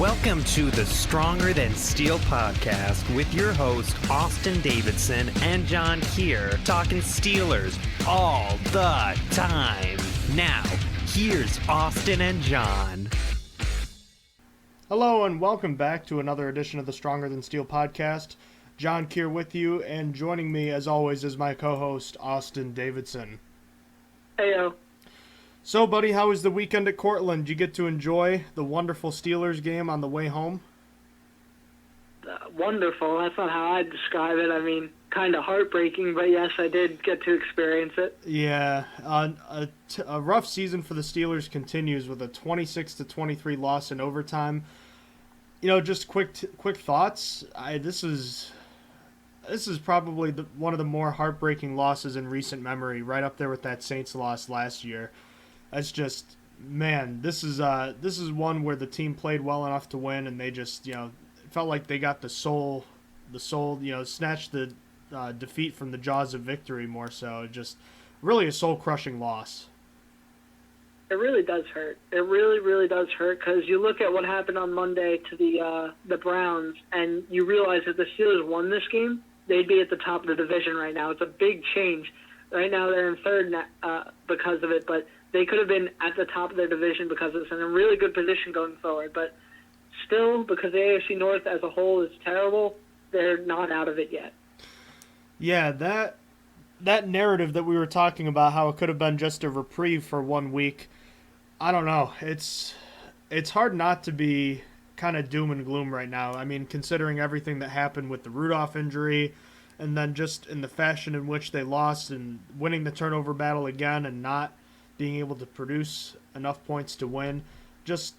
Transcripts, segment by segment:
Welcome to the Stronger Than Steel podcast with your host, Austin Davidson and John Keir, talking Steelers all the time. Now, here's Austin and John. Hello and welcome back to another edition of the Stronger Than Steel podcast. John Keir with you, and joining me as always is my co-host, Austin Davidson. Heyo. So, buddy, how was the weekend at Cortland? Did you get to enjoy the wonderful Steelers game on the way home? Wonderful. That's not how I'd describe it. I mean, kind of heartbreaking, but yes, I did get to experience it. Yeah, a rough season for the Steelers continues with a 26-23 loss in overtime. You know, just quick thoughts. This is probably one of the more heartbreaking losses in recent memory, right up there with that Saints loss last year. That's just, man, this is one where the team played well enough to win, and they just, it felt like they got the soul, snatched the defeat from the jaws of victory more so. Just really a soul-crushing loss. It really does hurt. It really, really does hurt, because you look at what happened on Monday to the Browns, and you realize if the Steelers won this game, they'd be at the top of the division right now. It's a big change. Right now they're in third because of it, but they could have been at the top of their division because of this, and in a really good position going forward. But still, because the AFC North as a whole is terrible, they're not out of it yet. Yeah, that narrative that we were talking about, how it could have been just a reprieve for 1 week, I don't know. It's hard not to be kind of doom and gloom right now. I mean, considering everything that happened with the Rudolph injury, and then just in the fashion in which they lost and winning the turnover battle again and not being able to produce enough points to win. Just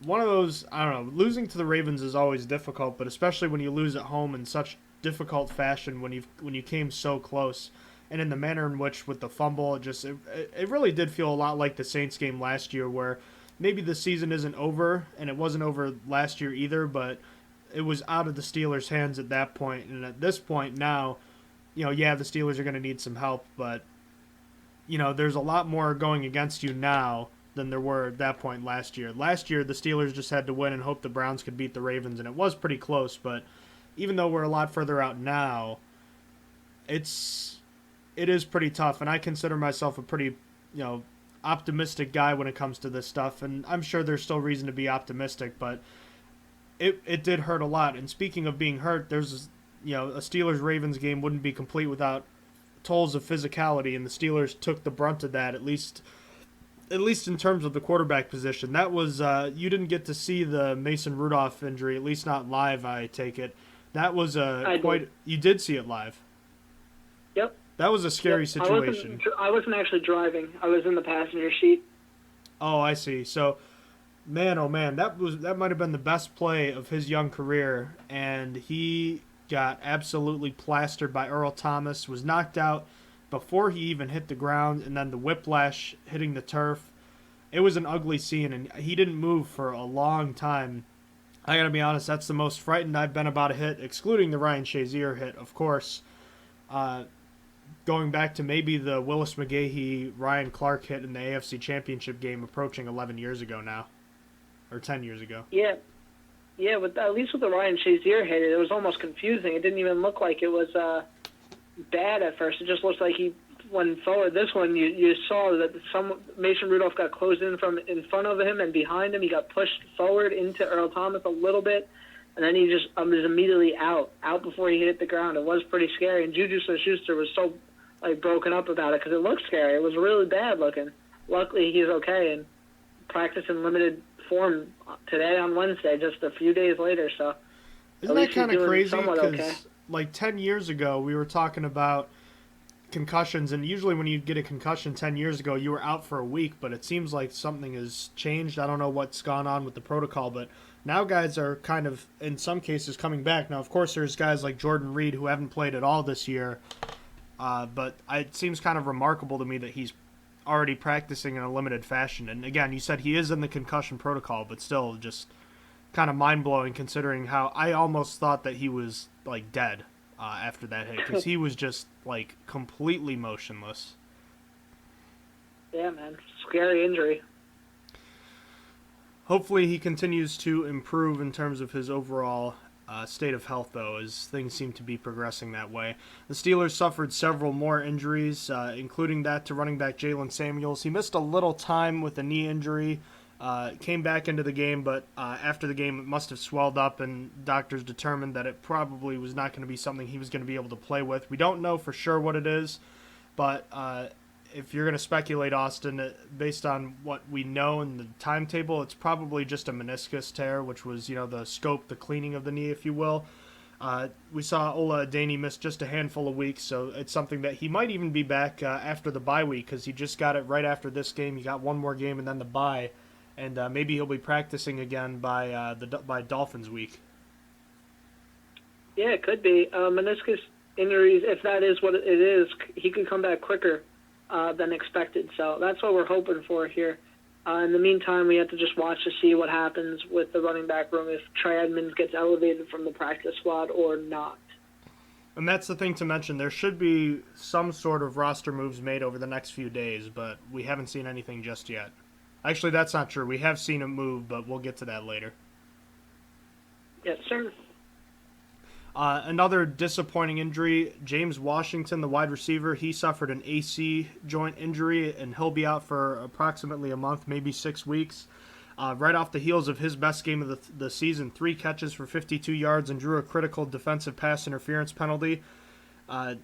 one of those, I don't know, losing to the Ravens is always difficult, but especially when you lose at home in such difficult fashion when you came so close. And in the manner in which with the fumble, it really did feel a lot like the Saints game last year, where maybe the season isn't over, and it wasn't over last year either, but it was out of the Steelers' hands at that point. And at this point now, the Steelers are going to need some help, but there's a lot more going against you now than there were at that point last year. Last year, the Steelers just had to win and hope the Browns could beat the Ravens, and it was pretty close, but even though we're a lot further out now, it is pretty tough, and I consider myself a pretty, optimistic guy when it comes to this stuff, and I'm sure there's still reason to be optimistic, but it did hurt a lot. And speaking of being hurt, there's, a Steelers-Ravens game wouldn't be complete without tolls of physicality, and the Steelers took the brunt of that, at least in terms of the quarterback position. That was, you didn't get to see the Mason Rudolph injury, at least not live, I take it. That was you did see it live? Yep. That was a scary situation. I wasn't actually driving. I was in the passenger seat. Oh, I see. So, man, oh man, that might have been the best play of his young career, and he got absolutely plastered by Earl Thomas, was knocked out before he even hit the ground, and then the whiplash hitting the turf. It was an ugly scene, and he didn't move for a long time. I gotta be honest, that's the most frightened I've been about a hit, excluding the Ryan Shazier hit, of course. Going back to maybe the Willis McGahee-Ryan Clark hit in the AFC Championship game approaching 11 years ago now, or 10 years ago. Yeah, but at least with the Ryan Shazier hit, it was almost confusing. It didn't even look like it was bad at first. It just looked like he went forward. This one, you saw that Mason Rudolph got closed in from in front of him and behind him. He got pushed forward into Earl Thomas a little bit, and then he just was immediately out before he hit the ground. It was pretty scary, and Juju Smith-Schuster was so broken up about it because it looked scary. It was really bad looking. Luckily, he's okay and practiced in limited form today on Wednesday, just a few days later. So isn't that kind of crazy? Because like 10 years ago, we were talking about concussions, and usually when you get a concussion 10 years ago, you were out for a week, but it seems like something has changed. I don't know what's gone on with the protocol, but now guys are kind of, in some cases, coming back. Now, of course, there's guys like Jordan Reed who haven't played at all this year, but it seems kind of remarkable to me that he's already practicing in a limited fashion. And again, you said he is in the concussion protocol, but still just kind of mind-blowing considering how I almost thought that he was dead after that hit, because he was just completely motionless. Yeah, man. Scary injury. Hopefully he continues to improve in terms of his overall state of health, though, as things seem to be progressing that way. The Steelers suffered several more injuries, including that to running back Jalen Samuels. He missed a little time with a knee injury, came back into the game, but after the game it must have swelled up, and doctors determined that it probably was not going to be something he was going to be able to play with. We don't know for sure what it is, but if you're going to speculate, Austin, based on what we know in the timetable, it's probably just a meniscus tear, which was, the scope, the cleaning of the knee, if you will. We saw Ola Adeni miss just a handful of weeks, so it's something that he might even be back after the bye week, because he just got it right after this game. He got one more game and then the bye, and maybe he'll be practicing again by Dolphins week. Yeah, it could be. Meniscus injuries, if that is what it is, he could come back quicker than expected. So that's what we're hoping for here. In the meantime, we have to just watch to see what happens with the running back room, if Trey Edmonds gets elevated from the practice squad or not. And that's the thing to mention. There should be some sort of roster moves made over the next few days, but we haven't seen anything just yet. Actually, that's not true. We have seen a move, but we'll get to that later. Yes, sir. Another disappointing injury, James Washington, the wide receiver, he suffered an AC joint injury, and he'll be out for approximately a month, maybe 6 weeks. Right off the heels of his best game of the season, 3 catches for 52 yards and drew a critical defensive pass interference penalty. A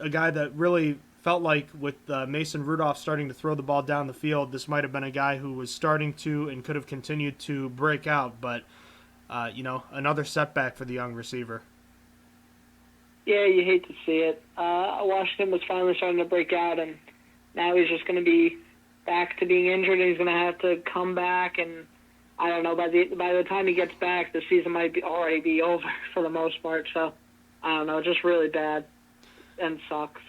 guy that really felt like with Mason Rudolph starting to throw the ball down the field, this might have been a guy who was starting to and could have continued to break out, but, another setback for the young receiver. Yeah, you hate to see it. Washington was finally starting to break out, and now he's just going to be back to being injured, and he's going to have to come back. And I don't know, by the time he gets back, the season might already be over for the most part. So I don't know, just really bad and sucks.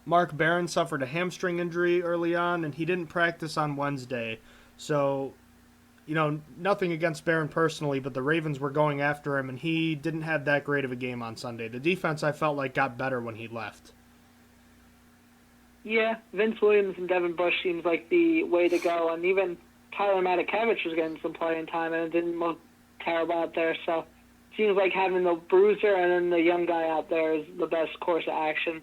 Mark Barron suffered a hamstring injury early on, and he didn't practice on Wednesday. So, nothing against Barron personally, but the Ravens were going after him, and he didn't have that great of a game on Sunday. The defense, I felt like, got better when he left. Yeah, Vince Williams and Devin Bush seems like the way to go, and even Tyler Matakevich was getting some playing time, and it didn't look terrible out there. So it seems like having the bruiser and then the young guy out there is the best course of action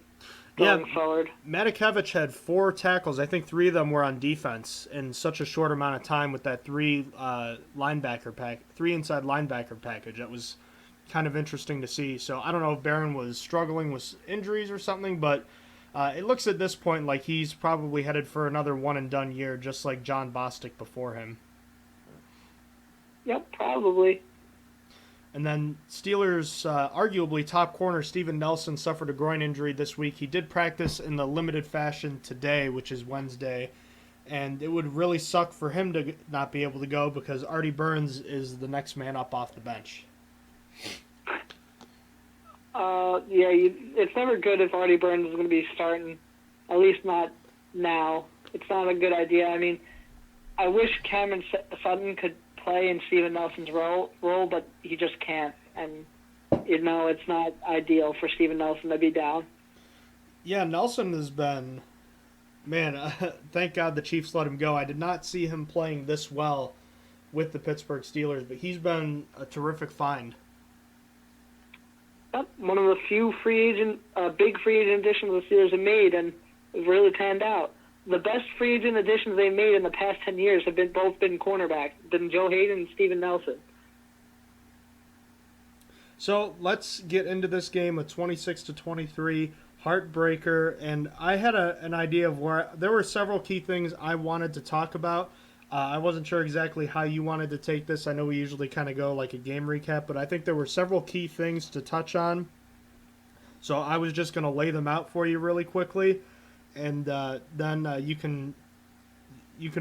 going forward. Matakevich had 4 tackles. I think 3 of them were on defense in such a short amount of time with that 3 inside linebacker package. That was kind of interesting to see. So I don't know if Barron was struggling with injuries or something, but it looks at this point like he's probably headed for another one-and-done year, just like John Bostic before him. Yep, probably. And then Steelers' arguably top corner Steven Nelson suffered a groin injury this week. He did practice in the limited fashion today, which is Wednesday, and it would really suck for him to not be able to go because Artie Burns is the next man up off the bench. It's never good if Artie Burns is going to be starting, at least not now. It's not a good idea. I mean, I wish Cameron Sutton could play in Steven Nelson's role, but he just can't. And, it's not ideal for Steven Nelson to be down. Yeah, Nelson has been... Man, thank God the Chiefs let him go. I did not see him playing this well with the Pittsburgh Steelers, but he's been a terrific find. Yep, one of the few big free agent additions the Steelers have made, and it really panned out. The best free agent additions they've made in the past 10 years have both been cornerbacks, been Joe Hayden and Steven Nelson. So let's get into this game, a 26-23 heartbreaker, and I had an idea of where there were several key things I wanted to talk about. I wasn't sure exactly how you wanted to take this. I know we usually kind of go like a game recap, but I think there were several key things to touch on. So I was just going to lay them out for you really quickly, and then you can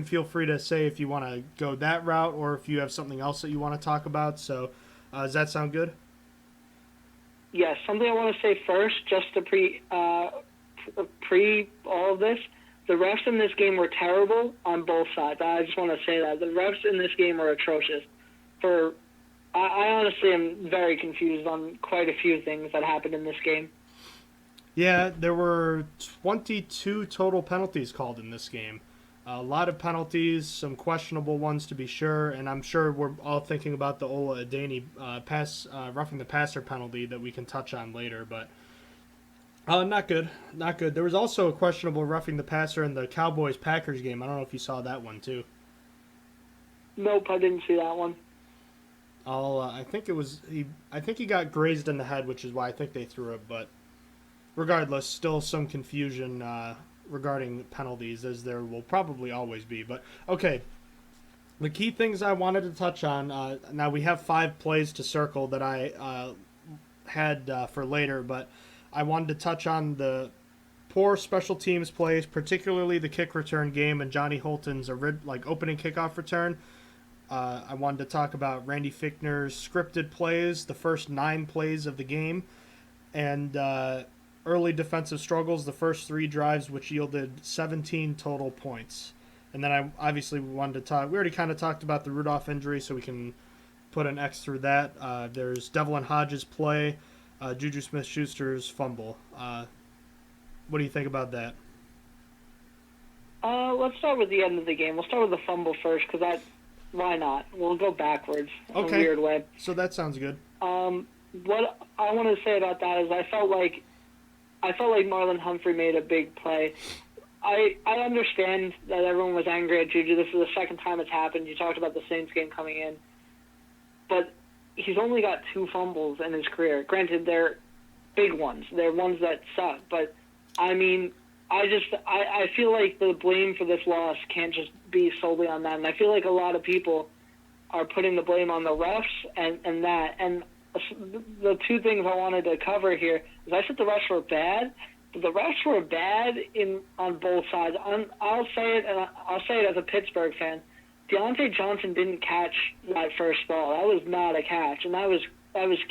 feel free to say if you want to go that route or if you have something else that you want to talk about. So does that sound good? Yes, something I want to say first, just to pre all of this. The refs in this game were terrible on both sides. I just want to say that. The refs in this game were atrocious. I honestly am very confused on quite a few things that happened in this game. Yeah, there were 22 total penalties called in this game. A lot of penalties, some questionable ones to be sure, and I'm sure we're all thinking about the Ola Adeni roughing the passer penalty that we can touch on later, but not good. Not good. There was also a questionable roughing the passer in the Cowboys-Packers game. I don't know if you saw that one, too. Nope, I didn't see that one. I think it was I think he got grazed in the head, which is why I think they threw it. But regardless, still some confusion regarding penalties, as there will probably always be. But okay, the key things I wanted to touch on. Now we have 5 plays to circle that I had for later, but I wanted to touch on the poor special teams plays, particularly the kick return game and Johnny Holton's opening kickoff return. I wanted to talk about Randy Fichtner's scripted plays, the first 9 plays of the game, and early defensive struggles, the first 3 drives, which yielded 17 total points. And then I obviously wanted to talk. We already kind of talked about the Rudolph injury, so we can put an X through that. There's Devlin Hodges' play, Juju Smith-Schuster's fumble. What do you think about that? Let's start with the end of the game. We'll start with the fumble first, because why not? We'll go backwards in a weird way. So that sounds good. What I want to say about that is I felt like Marlon Humphrey made a big play. I understand that everyone was angry at Juju. This is the second time it's happened. You talked about the Saints game coming in. But he's only got 2 fumbles in his career. Granted, they're big ones. They're ones that suck. But, I mean, I feel like the blame for this loss can't just be solely on that. And I feel like a lot of people are putting the blame on the refs and that. And the 2 things I wanted to cover here is I said the refs were bad, but the refs were bad on both sides. I'll say it, and I'll say it as a Pittsburgh fan. Deontay Johnson didn't catch that first ball. That was not a catch, and that was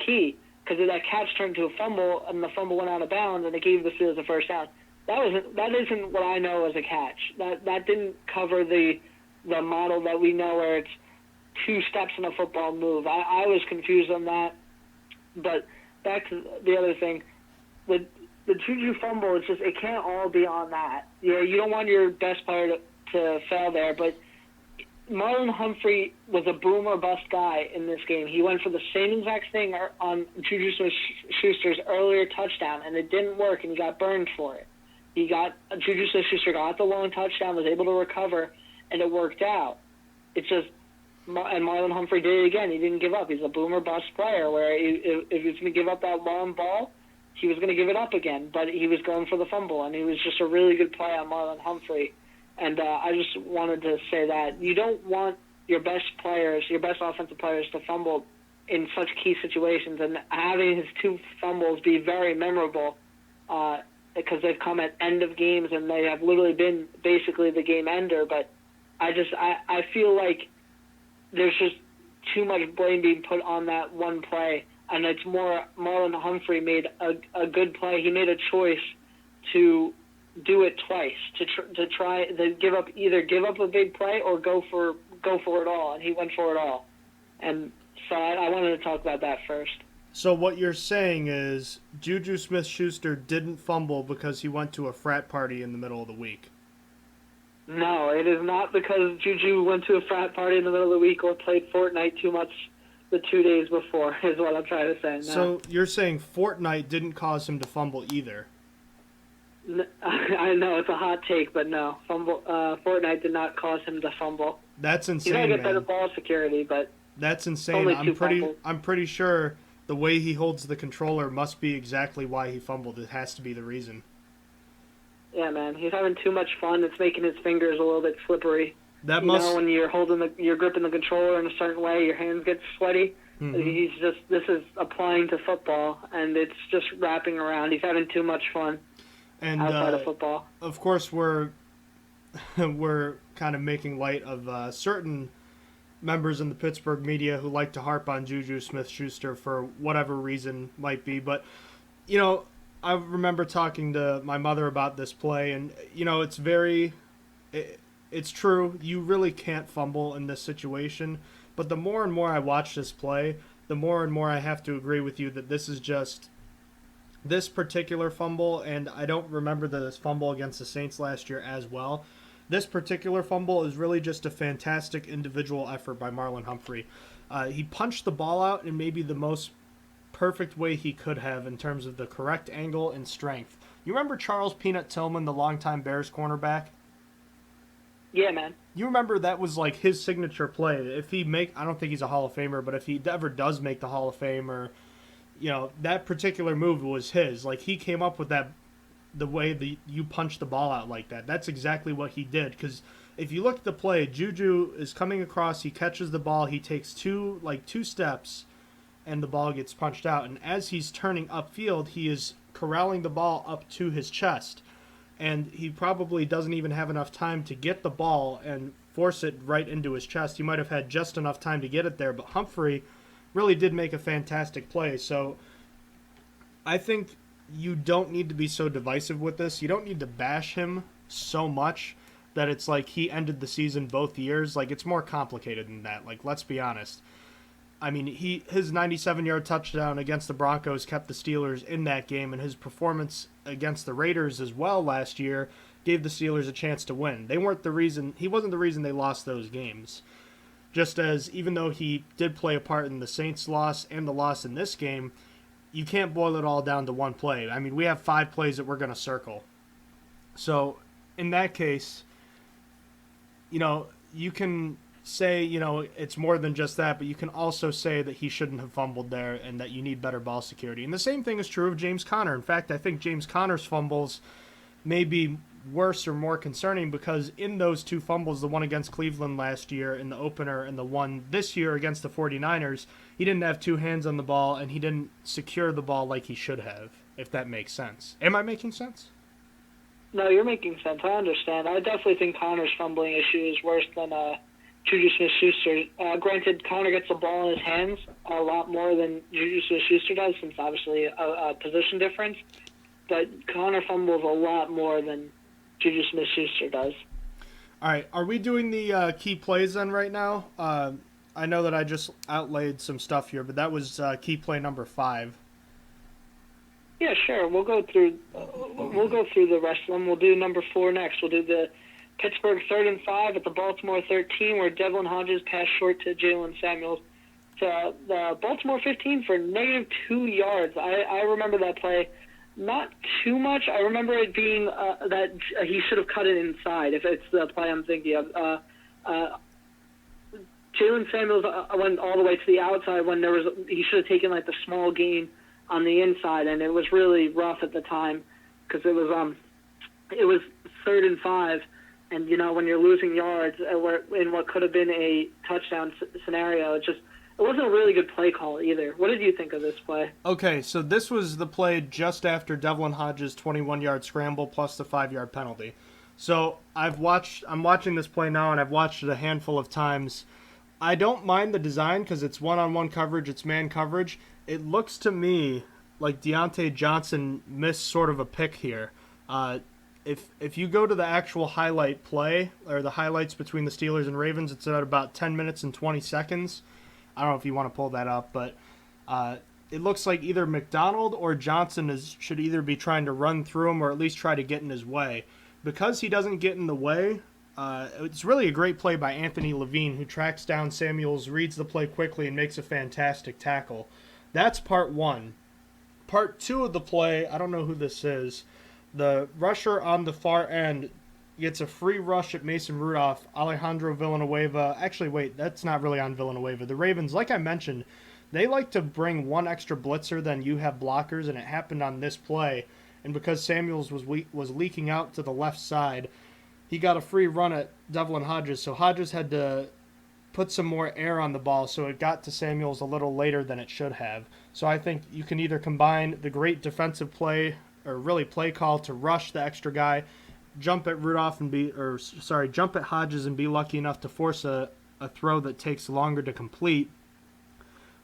key, because that catch turned to a fumble, and the fumble went out of bounds, and it gave the Steelers a first down. That isn't what I know as a catch. That didn't cover the model that we know where it's 2 steps in a football move. I was confused on that. But back to the other thing, the Juju fumble, it can't all be on that. Yeah, you don't want your best player to fail there, but Marlon Humphrey was a boom or bust guy in this game. He went for the same exact thing on Juju Smith-Schuster's earlier touchdown, and it didn't work, and he got burned for it. Juju Smith-Schuster got the long touchdown, was able to recover, and it worked out. It's just, and Marlon Humphrey did it again. He didn't give up. He's a boom or bust player, where if he was going to give up that long ball, he was going to give it up again, but he was going for the fumble, and he was just a really good play on Marlon Humphrey. And I just wanted to say that you don't want your best players, your best offensive players, to fumble in such key situations, and having his 2 fumbles be very memorable because they've come at end of games and they have literally been basically the game ender. But I feel like there's just too much blame being put on that one play, and it's more Marlon Humphrey made a good play. He made a choice to do it twice, to try to give up a big play or go for it all, and he went for it all. And so I wanted to talk about that first. So what you're saying is Juju Smith-Schuster didn't fumble because he went to a frat party in the middle of the week. No, it is not because Juju went to a frat party in the middle of the week or played Fortnite too much the 2 days before, is what I'm trying to say. No. So you're saying Fortnite didn't cause him to fumble either? I know it's a hot take, but no. Fortnite did not cause him to fumble. That's insane, He's got to get man. better ball security, but that's insane. I'm pretty sure the way he holds the controller must be exactly why he fumbled. It has to be the reason. Yeah, man, he's having too much fun. It's making his fingers a little bit slippery. That you know, when you're gripping the controller in a certain way, your hands get sweaty. Mm-hmm. This is applying to football, and it's just wrapping around. He's having too much fun outside of football. Of course, we're kind of making light of certain members in the Pittsburgh media who like to harp on Juju Smith-Schuster for whatever reason might be. But, you know, I remember talking to my mother about this play, and, you know, it's true. You really can't fumble in this situation. But the more and more I watch this play, the more and more I have to agree with you that this is just this particular fumble, and I don't remember this fumble against the Saints last year as well. This particular fumble is really just a fantastic individual effort by Marlon Humphrey. He punched the ball out in maybe the most perfect way he could have in terms of the correct angle and strength. You remember Charles Peanut Tillman, the longtime Bears cornerback? Yeah, man. You remember that was like his signature play. I don't think he's a Hall of Famer, but if he ever does make the Hall of Fame, or that particular move was his. Like, he came up with that, the way that you punch the ball out like that. That's exactly what he did. Because if you look at the play, Juju is coming across, he catches the ball, he takes two steps, and the ball gets punched out. And as he's turning upfield, he is corralling the ball up to his chest. And he probably doesn't even have enough time to get the ball and force it right into his chest. He might have had just enough time to get it there, but Humphrey really did make a fantastic play. So I think you don't need to be so divisive with this. You don't need to bash him so much that it's like he ended the season both years. Like, it's more complicated than that. Like, let's be honest. I mean, his 97-yard touchdown against the Broncos kept the Steelers in that game, and his performance against the Raiders as well last year gave the Steelers a chance to win. He wasn't the reason they lost those games. Just as, even though he did play a part in the Saints' loss and the loss in this game, you can't boil it all down to one play. I mean, we have 5 plays that we're going to circle. So, in that case, you can say, it's more than just that, but you can also say that he shouldn't have fumbled there and that you need better ball security. And the same thing is true of James Conner. In fact, I think James Conner's fumbles may be worse or more concerning because in those 2 fumbles, the one against Cleveland last year in the opener and the one this year against the 49ers, he didn't have 2 hands on the ball and he didn't secure the ball like he should have, if that makes sense. Am I making sense? No, you're making sense. I understand. I definitely think Connor's fumbling issue is worse than Juju Smith-Schuster. Granted, Connor gets the ball in his hands a lot more than Juju Smith-Schuster does, since obviously a position difference. But Connor fumbles a lot more than Juju Smith-Schuster does. All right, are we doing the key plays then right now? I know that I just outlaid some stuff here, but that was key play number 5. Yeah, sure. We'll go through the rest of them. We'll do number 4 next. We'll do the Pittsburgh 3rd and 5 at the Baltimore 13, where Devlin Hodges passed short to Jalen Samuels. To the Baltimore 15 for -2 yards. I remember that play. Not too much. I remember it being that he should have cut it inside, if it's the play I'm thinking of. Jalen Samuels went all the way to the outside when he should have taken like the small gain on the inside, and it was really rough at the time because it was 3rd and 5. And, when you're losing yards in what could have been a touchdown scenario, it wasn't a really good play call either. What did you think of this play? Okay, so this was the play just after Devlin Hodges' 21-yard scramble plus the 5-yard penalty. So I'm watching this play now, and I've watched it a handful of times. I don't mind the design because it's one-on-one coverage, it's man coverage. It looks to me like Deontay Johnson missed sort of a pick here. If you go to the actual highlight play, or the highlights between the Steelers and Ravens, it's at about 10 minutes and 20 seconds. I don't know if you want to pull that up, but it looks like either McDonald or Johnson should either be trying to run through him or at least try to get in his way. Because he doesn't get in the way, it's really a great play by Anthony Levine, who tracks down Samuels, reads the play quickly, and makes a fantastic tackle. That's part 1. Part 2 of the play, I don't know who this is. The rusher on the far end gets a free rush at Mason Rudolph. Alejandro Villanueva. Actually, wait, that's not really on Villanueva. The Ravens, like I mentioned, they like to bring one extra blitzer than you have blockers, and it happened on this play. And because Samuels was leaking out to the left side, he got a free run at Devlin Hodges. So Hodges had to put some more air on the ball, so it got to Samuels a little later than it should have. So I think you can either combine the great defensive play, or really play call to rush the extra guy, jump at Hodges and be lucky enough to force a throw that takes longer to complete,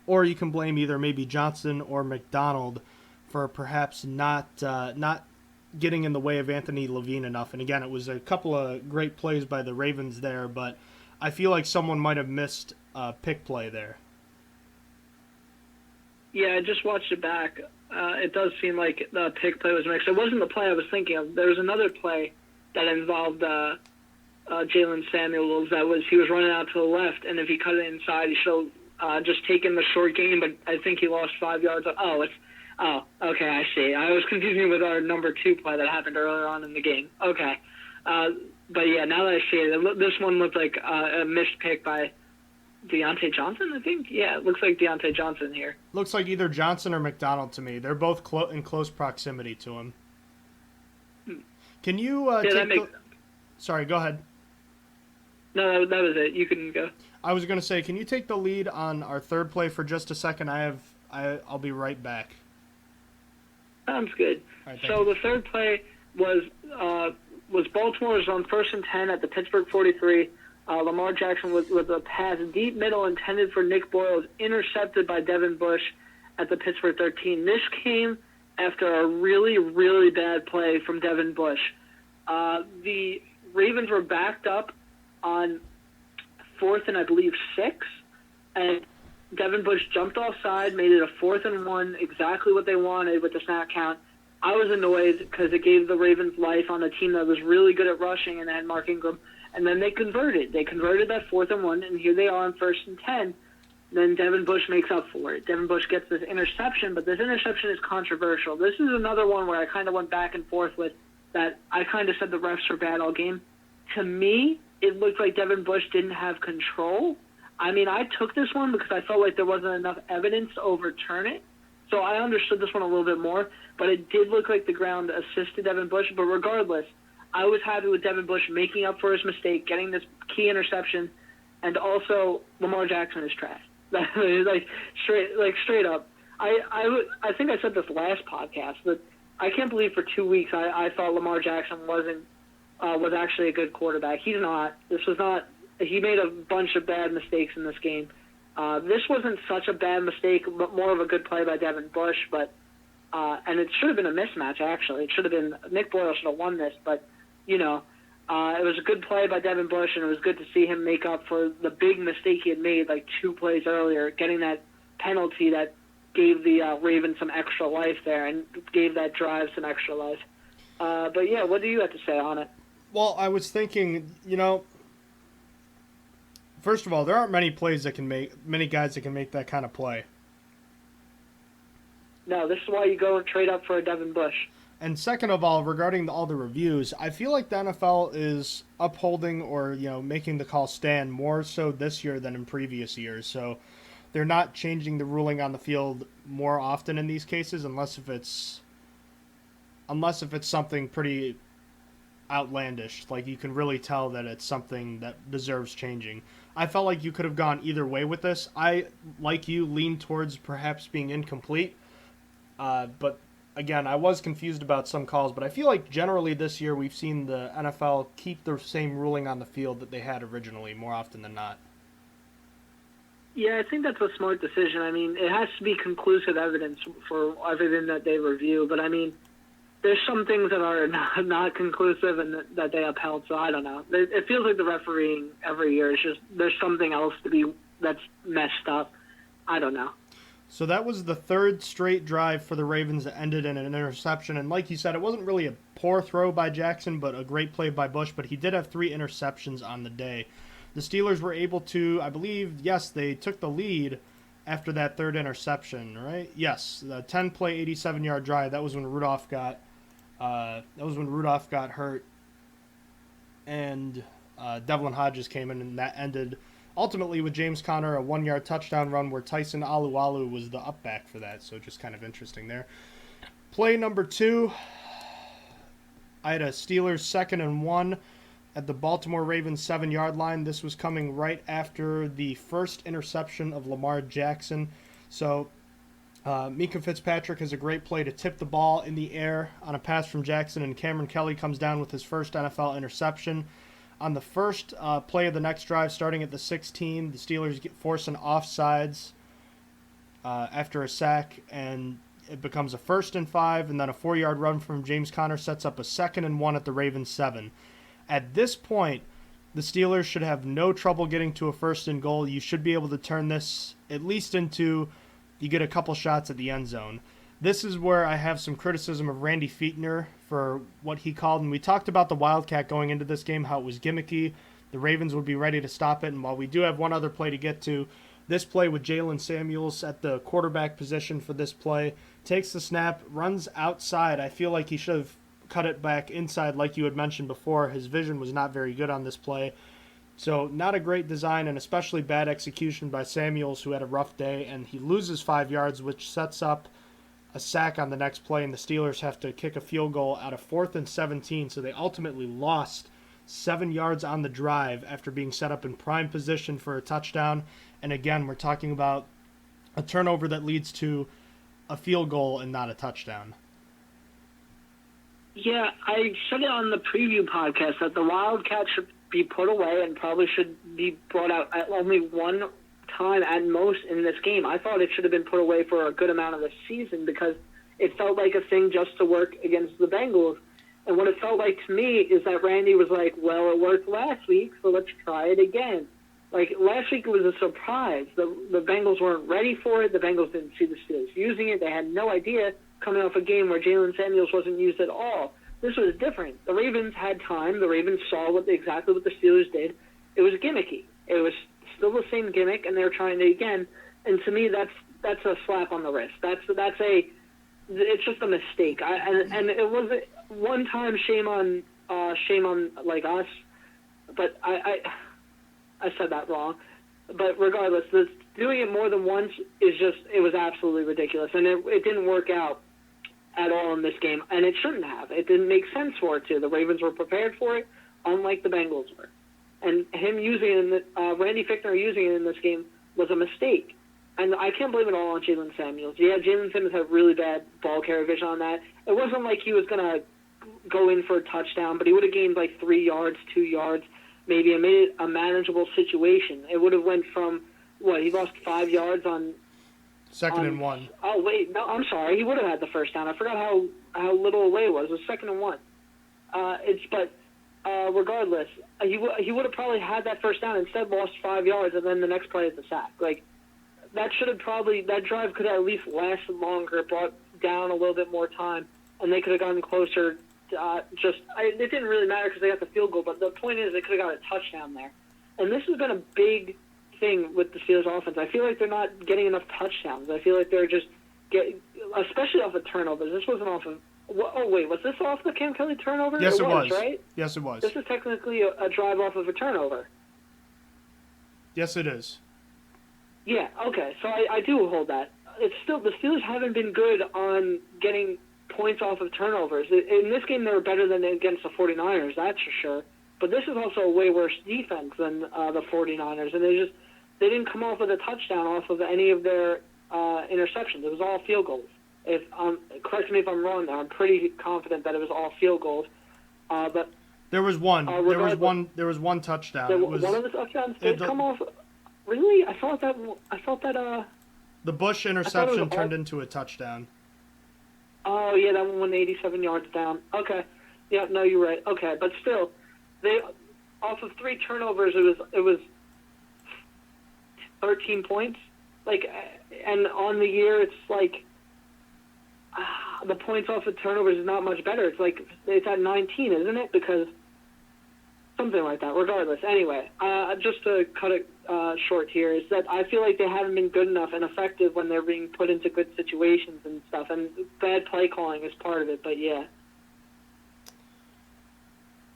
or you can blame either maybe Johnson or McDonald for perhaps not getting in the way of Anthony Levine enough. And again, it was a couple of great plays by the Ravens there, but I feel like someone might have missed a pick play there. Yeah, I just watched it back. It does seem like the pick play was mixed. It wasn't the play I was thinking of. There was another play that involved Jalen Samuels. He was running out to the left, and if he cut it inside, he should have just taken the short game. But I think he lost 5 yards. Okay, I see. I was confusing with our number 2 play that happened earlier on in the game. Okay, but yeah, now that I see it, this one looked like a missed pick by Deontay Johnson, I think. Yeah, it looks like Deontay Johnson here. Looks like either Johnson or McDonald to me. They're both in close proximity to him. Can you Sorry, go ahead. No, that was it. You can go. I was going to say, can you take the lead on our third play for just a second? I'll be right back. Sounds good. Right, so the third play was Baltimore's on 1st and 10 at the Pittsburgh 43. Lamar Jackson with a pass deep middle intended for Nick Boyle was intercepted by Devin Bush at the Pittsburgh 13. This came after a really, really bad play from Devin Bush. The Ravens were backed up on 4th and I believe 6, and Devin Bush jumped offside, made it a 4th and 1, exactly what they wanted with the snap count. I was annoyed because it gave the Ravens life on a team that was really good at rushing and had Mark Ingram. And then they converted. They converted that 4th and 1, and here they are on 1st and 10. Then Devin Bush makes up for it. Devin Bush gets this interception, but this interception is controversial. This is another one where I kind of went back and forth with that. I kind of said the refs were bad all game. To me, it looked like Devin Bush didn't have control. I mean, I took this one because I felt like there wasn't enough evidence to overturn it. So I understood this one a little bit more, but it did look like the ground assisted Devin Bush. But regardless, I was happy with Devin Bush making up for his mistake, getting this key interception, and also Lamar Jackson is trash. straight up. I think I said this last podcast, but I can't believe for 2 weeks I thought Lamar Jackson was actually a good quarterback. He's not. This was not. He made a bunch of bad mistakes in this game. This wasn't such a bad mistake, but more of a good play by Devin Bush. But and it should have been a mismatch. Actually, it should have been Nick Boyle should have won this. But it was a good play by Devin Bush, and it was good to see him make up for the big mistake he had made like 2 plays earlier, getting that penalty that gave the Ravens some extra life there and gave that drive some extra life. But yeah, what do you have to say on it? Well, I was thinking, first of all, there aren't many guys that can make that kind of play. No, this is why you go and trade up for a Devin Bush. And second of all, regarding all the reviews, I feel like the NFL is upholding or, making the call stand more so this year than in previous years. So they're not changing the ruling on the field more often in these cases unless if it's something pretty outlandish. Like you can really tell that it's something that deserves changing. I felt like you could have gone either way with this. I, like you, leaned towards perhaps being incomplete. But again, I was confused about some calls, but I feel like generally this year we've seen the NFL keep the same ruling on the field that they had originally more often than not. Yeah, I think that's a smart decision. I mean, it has to be conclusive evidence for everything that they review, but I mean, there's some things that are not conclusive and that they upheld, so I don't know. It feels like the refereeing every year is just there's something else that's messed up. I don't know. So that was the third straight drive for the Ravens that ended in an interception, and like you said, it wasn't really a poor throw by Jackson, but a great play by Bush, but he did have 3 interceptions on the day. The Steelers were able to, I believe, yes, they took the lead after that third interception, right? Yes, the 10-play, 87-yard drive. That was when Rudolph got hurt, and Devlin Hodges came in, and that ended ultimately with James Conner, a 1-yard touchdown run where Tyson Alualu was the up back for that. So just kind of interesting there. Play number 2, I had a Steelers 2nd and 1 at the Baltimore Ravens 7-yard line. This was coming right after the first interception of Lamar Jackson. So Mika Fitzpatrick has a great play to tip the ball in the air on a pass from Jackson, and Cameron Kelly comes down with his first NFL interception. On the first play of the next drive, starting at the 16, the Steelers force an offsides after a sack, and it becomes a 1st and 5, and then a 4-yard run from James Conner sets up a 2nd and 1 at the Ravens 7. At this point, the Steelers should have no trouble getting to a 1st and goal. You should be able to turn this at least into you get a couple shots at the end zone. this is where I have some criticism of Randy Fichtner for what he called, and we talked about the Wildcat going into this game, how it was gimmicky. The Ravens would be ready to stop it, and while we do have one other play to get to, this play with Jalen Samuels at the quarterback position for this play, takes the snap, runs outside. I feel like he should have cut it back inside like you had mentioned before. His vision was not very good on this play. So not a great design and especially bad execution by Samuels, who had a rough day, and he loses 5 yards, which sets up a sack on the next play, and the Steelers have to kick a field goal out of 4th and 17, so they ultimately lost 7 yards on the drive after being set up in prime position for a touchdown. And again, we're talking about a turnover that leads to a field goal and not a touchdown. Yeah, I said it on the preview podcast that the Wildcats should be put away and probably should be brought out at only one time at most in this game. I thought it should have been put away for a good amount of the season because it felt like a thing just to work against the Bengals. And what it felt like to me is that Randy was like, well, it worked last week, so let's try it again. Like, last week it was a surprise. The Bengals weren't ready for it. The Bengals didn't see the Steelers using it. They had no idea coming off a game where Jalen Samuels wasn't used at all. This was different. The Ravens had time. The Ravens saw exactly what the Steelers did. It was gimmicky. It was still the same gimmick, and they're trying it again. And to me, that's a slap on the wrist. It's just a mistake. And it wasn't one time. Shame on like us. But I said that wrong. But regardless, doing it more than once it was absolutely ridiculous, and it didn't work out at all in this game, and it shouldn't have. It didn't make sense for it to. The Ravens were prepared for it, unlike the Bengals were. And him using it, Randy Fichtner using it in this game was a mistake. And I can't blame it all on Jalen Samuels. Yeah, Jalen Samuels had really bad ball carrier vision on that. It wasn't like he was going to go in for a touchdown, but he would have gained like 3 yards, 2 yards, maybe, and made it a manageable situation. It would have went from, he lost 5 yards on... Second and 1. Oh, wait, no, I'm sorry. He would have had the first down. I forgot how little away it was. It was 2nd and 1. Regardless, he would have probably had that first down, instead lost 5 yards, and then the next play is the sack. Like, that drive could have at least lasted longer, brought down a little bit more time, and they could have gotten closer. It didn't really matter because they got the field goal, but the point is they could have got a touchdown there. And this has been a big thing with the Steelers offense. I feel like they're not getting enough touchdowns. I feel like they're just especially off of turnovers. This wasn't off of... Oh, wait, was this off the Cam Kelly turnover? Yes, it was. Right? Yes, it was. This is technically a drive off of a turnover. Yes, it is. Yeah, okay, so I do hold that. It's still, the Steelers haven't been good on getting points off of turnovers. In this game, they were better than against the 49ers, that's for sure. But this is also a way worse defense than the 49ers, and they didn't come off with a touchdown off of any of their interceptions. It was all field goals. Correct me if I'm wrong there. I'm pretty confident that it was all field goals. But there was one. There was one touchdown. One of the touchdowns did come off. Really? I thought that. The Bush interception turned into a touchdown. Oh yeah, that one went 87 yards down. Okay. Yeah, no, you're right. Okay, but still, they off of 3 turnovers, it was 13 points. Like, and on the year, it's like the points off of turnovers is not much better. It's at 19, isn't it? Because something like that. Regardless, anyway, just to cut it short here, is that I feel like they haven't been good enough and effective when they're being put into good situations and stuff. And bad play calling is part of it. But yeah.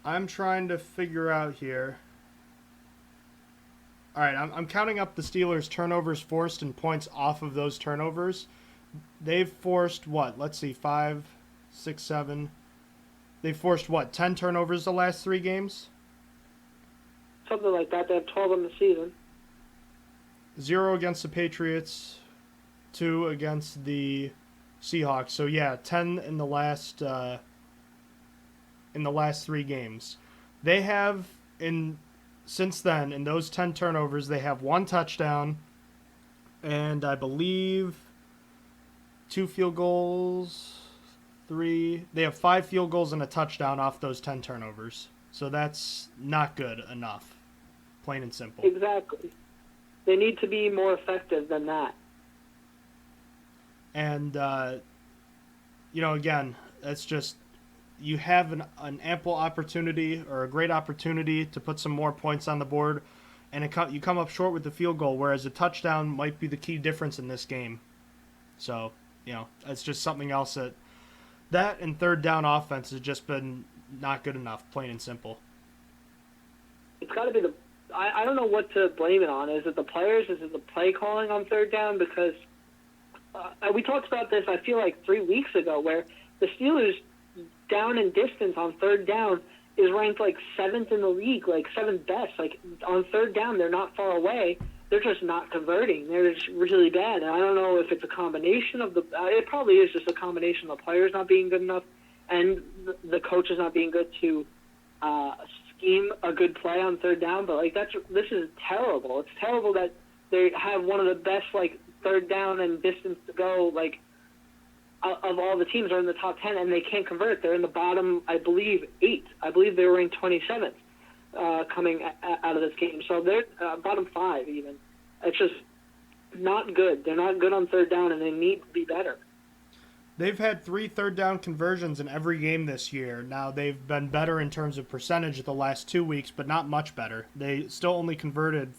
I'm trying to figure out here. All right, I'm counting up the Steelers' turnovers forced and points off of those turnovers. They've forced what? Let's see, 5, 6, 7. They've forced what? 10 turnovers the last 3 games? Something like that. They have 12 in the season. 0 against the Patriots, 2 against the Seahawks. So yeah, 10 in the last 3 games. They have since then, in those 10 turnovers, they have 1 touchdown, and I believe 2 field goals, 3. They have 5 field goals and a touchdown off those 10 turnovers. So that's not good enough, plain and simple. Exactly. They need to be more effective than that. And again, that's just you have an ample opportunity or a great opportunity to put some more points on the board, and you come up short with the field goal, whereas a touchdown might be the key difference in this game. So, it's just something else that and third down offense has just been not good enough, plain and simple. It's got to be I don't know what to blame it on. Is it the players? Is it the play calling on third down? Because we talked about this, I feel like 3 weeks ago, where the Steelers down in distance on third down is ranked like 7th in the league, like 7th best. Like on third down, they're not far away. They're just not converting. They're just really bad. And I don't know if it's a combination of it probably is just a combination of the players not being good enough and the coaches not being good to scheme a good play on third down. But like this is terrible. It's terrible that they have one of the best like third down and distance to go like of all the teams are in the top 10 and they can't convert. They're in the bottom, I believe, 8. I believe they were ranked 27th coming out of this game. So they're bottom 5 even. It's just not good. They're not good on third down and they need to be better. They've had 3 third down conversions in every game this year. Now, they've been better in terms of percentage the last 2 weeks, but not much better. They still only converted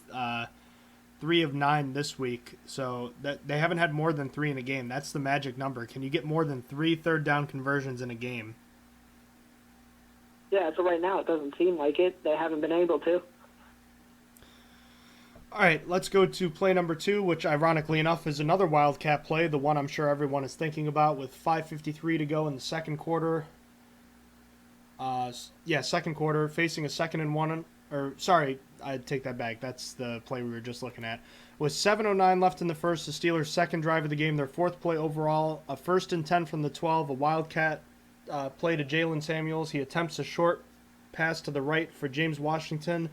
3 of 9 this week, so that they haven't had more than 3 in a game. That's the magic number. Can you get more than 3 third down conversions in a game? Yeah, so right now it doesn't seem like it. They haven't been able to. All right, let's go to play number 2, which ironically enough is another Wildcat play, the one I'm sure everyone is thinking about with 5:53 to go in the second quarter. Second quarter, facing a 2nd and 1, I take that back. That's the play we were just looking at. With 7:09 left in the first, the Steelers' second drive of the game, their 4th play overall, a 1st and 10 from the 12, a Wildcat play to Jalen Samuels. He attempts a short pass to the right for James Washington,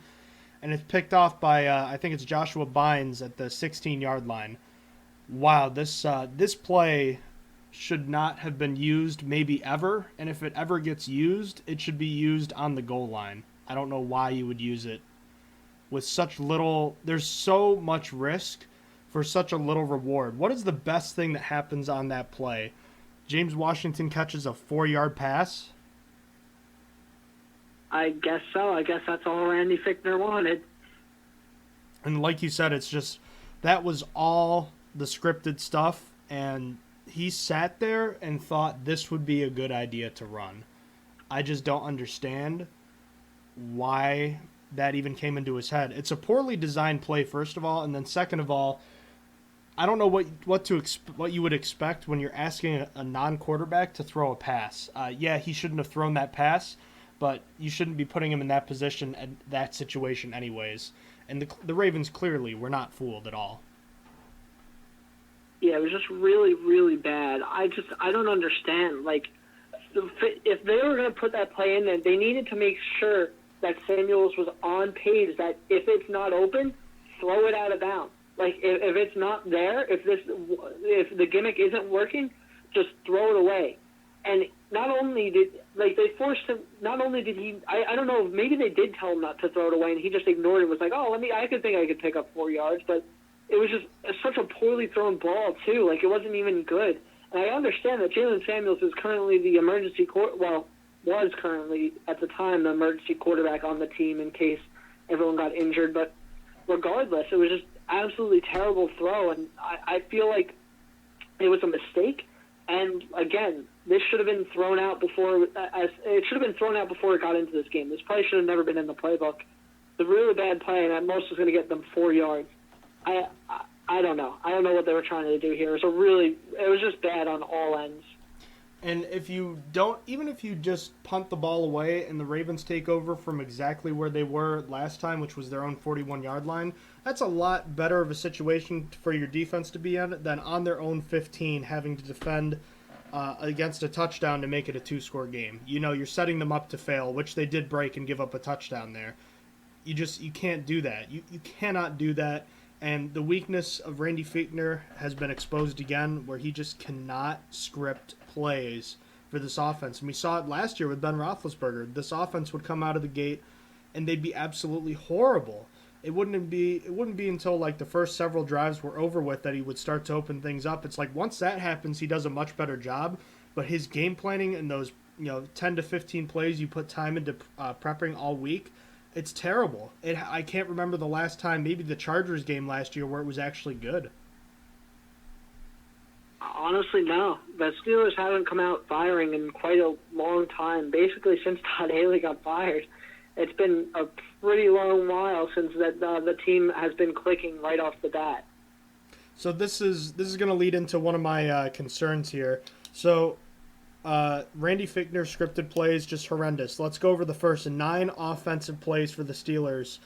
and it's picked off by, I think it's Joshua Bynes at the 16-yard line. Wow, this play should not have been used maybe ever, and if it ever gets used, it should be used on the goal line. I don't know why you would use it with such little. There's so much risk for such a little reward. What is the best thing that happens on that play? James Washington catches a 4-yard pass? I guess so. I guess that's all Randy Fichtner wanted. And like you said, it's just that was all the scripted stuff, and he sat there and thought this would be a good idea to run. I just don't understand why that even came into his head. It's a poorly designed play, first of all, and then second of all, I don't know what you would expect when you're asking a non-quarterback to throw a pass. He shouldn't have thrown that pass, but you shouldn't be putting him in that position and that situation anyways. And the Ravens clearly were not fooled at all. Yeah, it was just really, really bad. I don't understand. Like, if they were going to put that play in there, they needed to make sure that Samuels was on page, that if it's not open, throw it out of bounds. Like, if it's not there, if the gimmick isn't working, just throw it away. And not only did they forced him, not only did he, I don't know, maybe they did tell him not to throw it away, and he just ignored it and was like, I could pick up 4 yards, but it was just such a poorly thrown ball, too. Like, it wasn't even good. And I understand that Jalen Samuels is currently the was currently, at the time, the emergency quarterback on the team in case everyone got injured. But regardless, it was just absolutely terrible throw, and I feel like it was a mistake. And, again, this should have been thrown out before it got into this game. This play should have never been in the playbook. The really bad play, and at most was going to get them 4 yards. I don't know. I don't know what they were trying to do here. It was just bad on all ends. And even if you just punt the ball away and the Ravens take over from exactly where they were last time, which was their own 41-yard line, that's a lot better of a situation for your defense to be in than on their own 15 having to defend against a touchdown to make it a 2-score game. You're setting them up to fail, which they did break and give up a touchdown there. You can't do that. You cannot do that. And the weakness of Randy Fichtner has been exposed again, where he just cannot script plays for this offense. And we saw it last year with Ben Roethlisberger. This offense would come out of the gate, and they'd be absolutely horrible. It wouldn't be until like the first several drives were over with that he would start to open things up. It's like once that happens, he does a much better job. but his game planning and those 10 to 15 plays you put time into prepping all week, it's terrible. I can't remember the last time, maybe the Chargers game last year, where it was actually good. Honestly, no. The Steelers haven't come out firing in quite a long time. Basically, since Todd Haley got fired, it's been a pretty long while since the team has been clicking right off the bat. So this is going to lead into one of my concerns here. So Randy Fichtner's scripted plays, just horrendous. Let's go over the first 9 offensive plays for the Steelers,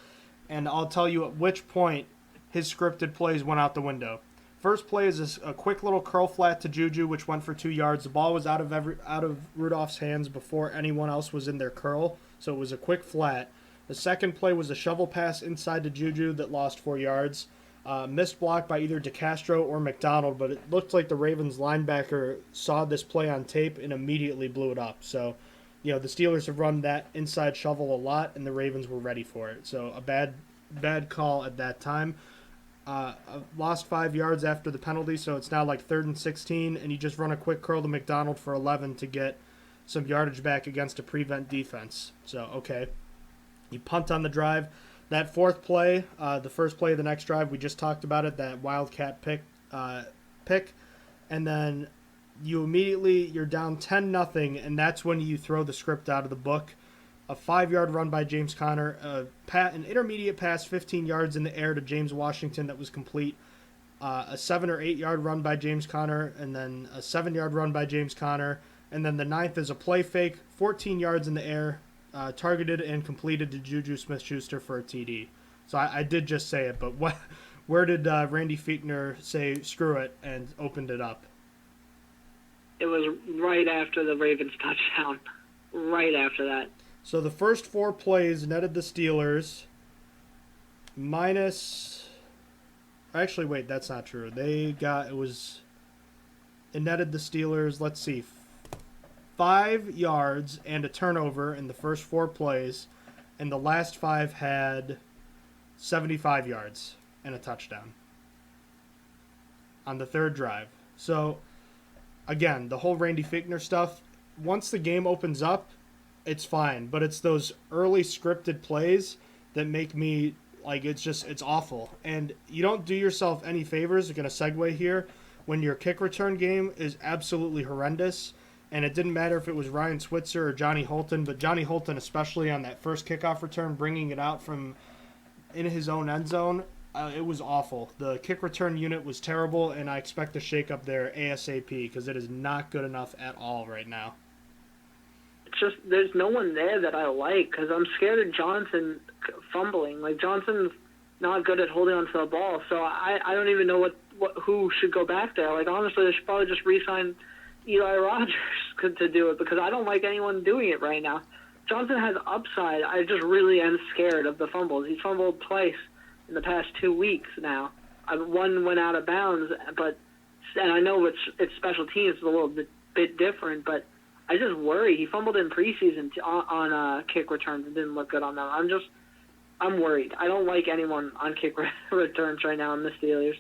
and I'll tell you at which point his scripted plays went out the window. First play is a quick little curl flat to Juju, which went for 2 yards. The ball was out of Rudolph's hands before anyone else was in their curl, so it was a quick flat. The second play was a shovel pass inside to Juju that lost 4 yards. Missed block by either DeCastro or McDonald, but it looked like the Ravens linebacker saw this play on tape and immediately blew it up. So, the Steelers have run that inside shovel a lot, and the Ravens were ready for it. So a bad call at that time. Lost 5 yards after the penalty, so it's now like 3rd and 16, and you just run a quick curl to McDonald for 11 to get some yardage back against a prevent defense. So, okay. You punt on the drive. That fourth play, the first play of the next drive, we just talked about it, that Wildcat pick, and then you're down 10-0, and that's when you throw the script out of the book. A 5-yard run by James Conner, an intermediate pass 15 yards in the air to James Washington that was complete, a 7 or 8 yard run by James Conner, and then a 7-yard run by James Conner, and then the ninth is a play fake, 14 yards in the air, targeted and completed to Juju Smith-Schuster for a TD. So I did just say it, but where did Randy Fichtner say screw it and opened it up? It was right after the Ravens touchdown. Right after that. So the first 4 plays netted the Steelers minus... Actually, wait, that's not true. It netted the Steelers, let's see, 5 yards and a turnover in the first 4 plays, and the last 5 had 75 yards and a touchdown on the third drive. So, again, the whole Randy Fichtner stuff, once the game opens up, it's fine, but it's those early scripted plays that make me, it's awful. And you don't do yourself any favors, we're going to segue here, when your kick return game is absolutely horrendous. And it didn't matter if it was Ryan Switzer or Johnny Holton, but Johnny Holton, especially on that first kickoff return, bringing it out from in his own end zone, it was awful. The kick return unit was terrible, and I expect a shake-up there ASAP because it is not good enough at all right now. It's just there's no one there that I like because I'm scared of Johnson fumbling. Like, Johnson's not good at holding onto the ball, so I don't even know who should go back there. Like, honestly, they should probably just re-sign Eli Rogers to do it because I don't like anyone doing it right now. Johnson has upside. I just really am scared of the fumbles. He's fumbled twice in the past 2 weeks now. One went out of bounds, and I know it's special teams, it's a little bit different, but I just worry. He fumbled in preseason on kick returns and didn't look good on them. I'm worried. I don't like anyone on kick returns right now in the Steelers.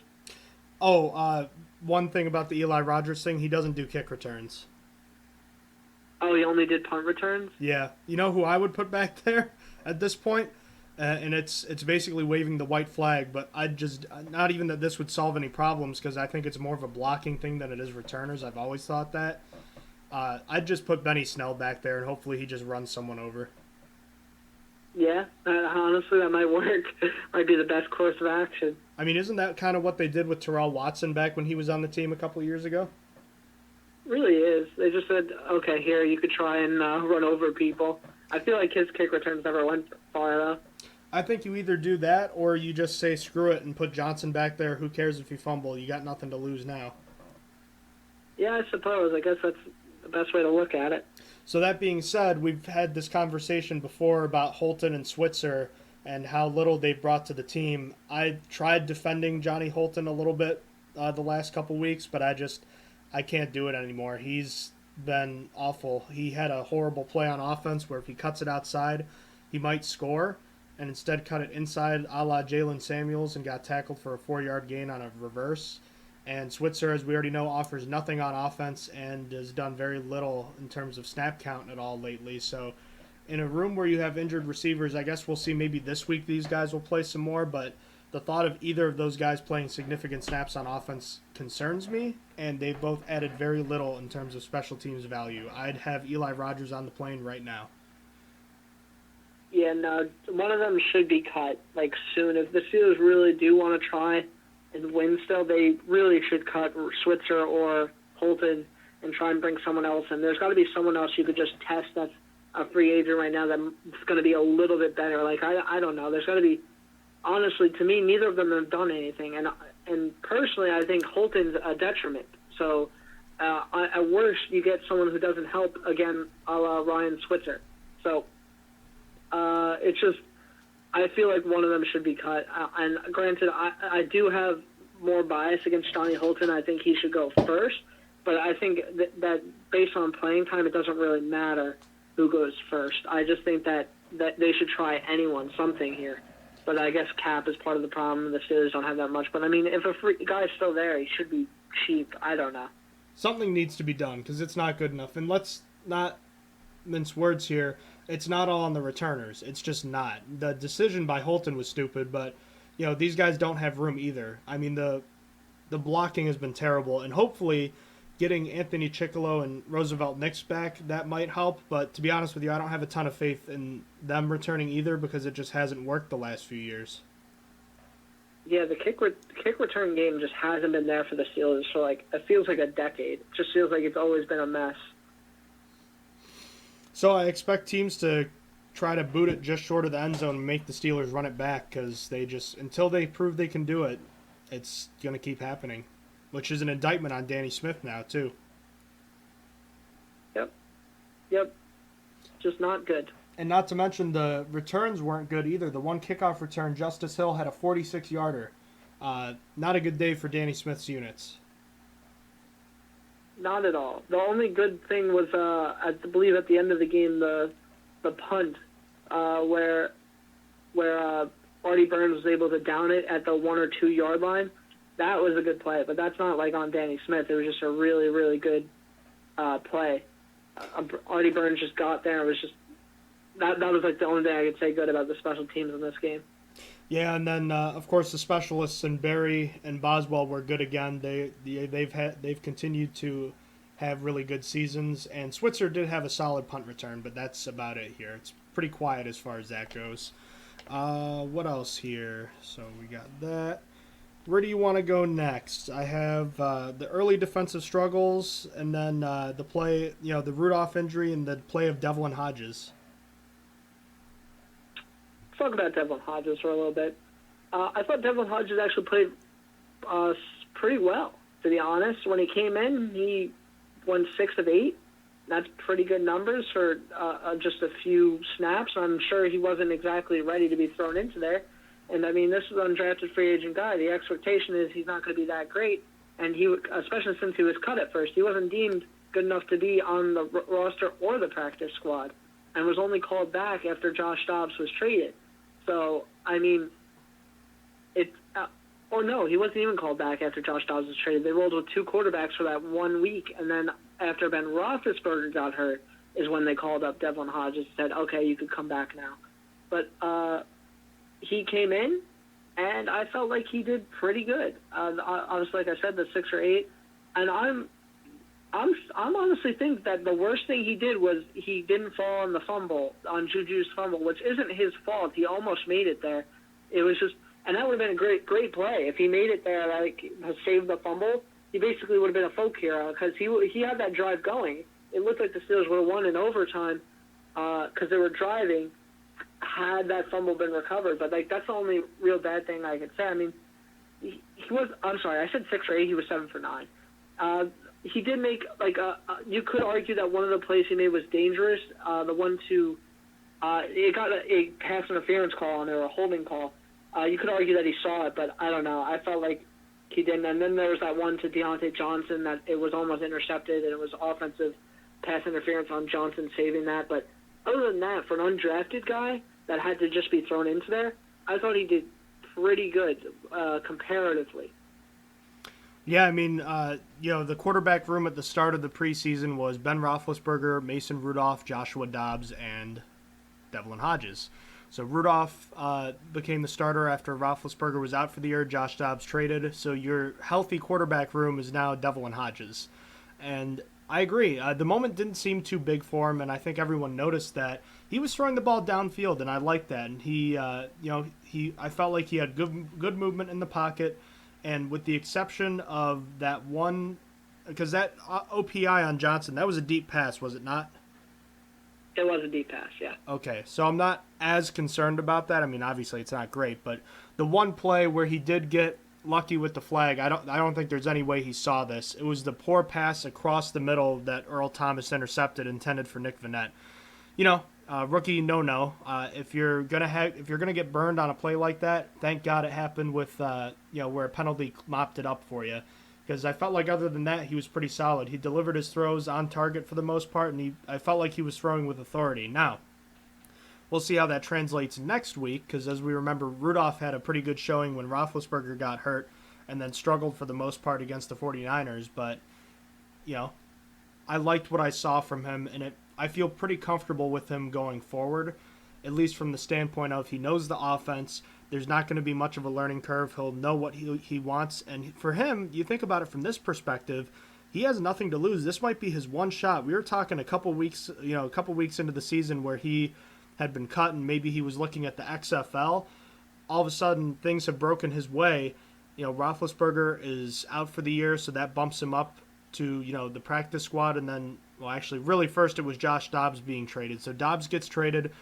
One thing about the Eli Rogers thing, he doesn't do kick returns. Oh, he only did punt returns? Yeah. You know who I would put back there at this point? And it's basically waving the white flag, but not even that this would solve any problems because I think it's more of a blocking thing than it is returners. I've always thought that. I'd just put Benny Snell back there and hopefully he just runs someone over. Yeah, honestly, that might work. Might be the best course of action. I mean, isn't that kind of what they did with Terrell Watson back when he was on the team a couple of years ago? Really is. They just said, okay, here, you could try and run over people. I feel like his kick returns never went far enough. I think you either do that or you just say screw it and put Johnson back there. Who cares if you fumble? You got nothing to lose now. Yeah, I suppose. I guess that's the best way to look at it. So that being said, we've had this conversation before about Holton and Switzer and how little they've brought to the team. I tried defending Johnny Holton a little bit the last couple weeks, but I can't do it anymore. He's been awful. He had a horrible play on offense where if he cuts it outside, he might score, and instead cut it inside a la Jalen Samuels and got tackled for a 4-yard gain on a reverse. And Switzer, as we already know, offers nothing on offense and has done very little in terms of snap count at all lately. So in a room where you have injured receivers, I guess we'll see maybe this week these guys will play some more, but the thought of either of those guys playing significant snaps on offense concerns me, and they've both added very little in terms of special teams value. I'd have Eli Rogers on the plane right now. Yeah, no, one of them should be cut, like, soon. If the Steelers really do want to try and win still, they really should cut Switzer or Holton and try and bring someone else in. There's got to be someone else you could just test that's a free agent right now that's going to be a little bit better. Like, I don't know. There's got to be, honestly, to me, neither of them have done anything. And personally, I think Holton's a detriment. So, at worst, you get someone who doesn't help, again, a la Ryan Switzer. So, it's just, I feel like one of them should be cut. And granted, I do have more bias against Johnny Holton. I think he should go first. But I think that based on playing time, it doesn't really matter who goes first. I just think that they should try something here. But I guess cap is part of the problem. The Steelers don't have that much. But, I mean, if a free guy's still there, he should be cheap. I don't know. Something needs to be done because it's not good enough. And let's not mince words here. It's not all on the returners. It's just not. The decision by Holton was stupid, but, you know, these guys don't have room either. I mean, the blocking has been terrible, and hopefully getting Anthony Chickalo and Roosevelt Nix back, that might help. But to be honest with you, I don't have a ton of faith in them returning either because it just hasn't worked the last few years. Yeah, the kick return game just hasn't been there for the Steelers for, like, it feels like a decade. It just feels like it's always been a mess. So I expect teams to try to boot it just short of the end zone and make the Steelers run it back because they just, until they prove they can do it, it's going to keep happening, which is an indictment on Danny Smith now, too. Yep. Just not good. And not to mention the returns weren't good either. The one kickoff return, Justice Hill had a 46-yarder. Not a good day for Danny Smith's units. Not at all. The only good thing was, I believe, at the end of the game, the punt, where Artie Burns was able to down it at the 1 or 2 yard line. That was a good play, but that's not like on Danny Smith. It was just a really, really good play. Artie Burns just got there. It was just that was like the only thing I could say good about the special teams in this game. Yeah, and then of course the specialists and Barry and Boswell were good again. They've continued to have really good seasons, and Switzer did have a solid punt return, but that's about it here. It's pretty quiet as far as that goes. What else here? So we got that. Where do you want to go next? I have the early defensive struggles, and then the play, the Rudolph injury, and the play of Devlin Hodges. Talk about Devlin Hodges for a little bit. I thought Devlin Hodges actually played pretty well, to be honest. When he came in, he won 6 of 8. That's pretty good numbers for just a few snaps. I'm sure he wasn't exactly ready to be thrown into there. And, I mean, this is an undrafted free agent guy. The expectation is he's not going to be that great. And especially since he was cut at first, he wasn't deemed good enough to be on the roster or the practice squad and was only called back after Josh Dobbs was traded. So, I mean, he wasn't even called back after Josh Dobbs was traded. They rolled with 2 quarterbacks for that 1 week, and then after Ben Roethlisberger got hurt is when they called up Devlin Hodges and said, okay, you could come back now. But he came in, and I felt like he did pretty good. Obviously, like I said, the 6 or 8, and I'm honestly think that the worst thing he did was he didn't fall on the fumble, on Juju's fumble, which isn't his fault. He almost made it there. It was just, and that would have been a great play. If he made it there, like, saved the fumble, he basically would have been a folk hero because he had that drive going. It looked like the Steelers would have won in overtime because they were driving had that fumble been recovered. But, like, that's the only real bad thing I could say. I mean, he was, I'm sorry, I said 6 or 8. He was 7 for 9. He did make, like, you could argue that one of the plays he made was dangerous. The one to, it got a pass interference call and a holding call. You could argue that he saw it, but I don't know. I felt like he didn't. And then there was that one to Deontay Johnson that it was almost intercepted, and it was offensive pass interference on Johnson saving that. But other than that, for an undrafted guy that had to just be thrown into there, I thought he did pretty good comparatively. Yeah, I mean, the quarterback room at the start of the preseason was Ben Roethlisberger, Mason Rudolph, Joshua Dobbs, and Devlin Hodges. So Rudolph became the starter after Roethlisberger was out for the year. Josh Dobbs traded. So your healthy quarterback room is now Devlin Hodges. And I agree. The moment didn't seem too big for him, and I think everyone noticed that he was throwing the ball downfield, and I liked that. And I felt like he had good movement in the pocket, and with the exception of that one, because that OPI on Johnson, that was a deep pass, was it not? It was a deep pass, yeah. Okay, so I'm not as concerned about that. I mean, obviously it's not great, but the one play where he did get lucky with the flag, I don't think there's any way he saw this. It was the poor pass across the middle that Earl Thomas intercepted, intended for Nick Vannett. Rookie no. If you're gonna get burned on a play like that, thank God it happened with where a penalty mopped it up for you. Because I felt like other than that, he was pretty solid. He delivered his throws on target for the most part, and I felt like he was throwing with authority. Now, we'll see how that translates next week, because as we remember, Rudolph had a pretty good showing when Roethlisberger got hurt and then struggled for the most part against the 49ers. But, I liked what I saw from him, and I feel pretty comfortable with him going forward, at least from the standpoint of he knows the offense. There's not going to be much of a learning curve. He'll know what he wants. And for him, you think about it from this perspective, he has nothing to lose. This might be his one shot. We were talking a couple weeks into the season where he had been cut and maybe he was looking at the XFL. All of a sudden, things have broken his way. Roethlisberger is out for the year, so that bumps him up to, the practice squad. And then, really first it was Josh Dobbs being traded. So Dobbs gets traded.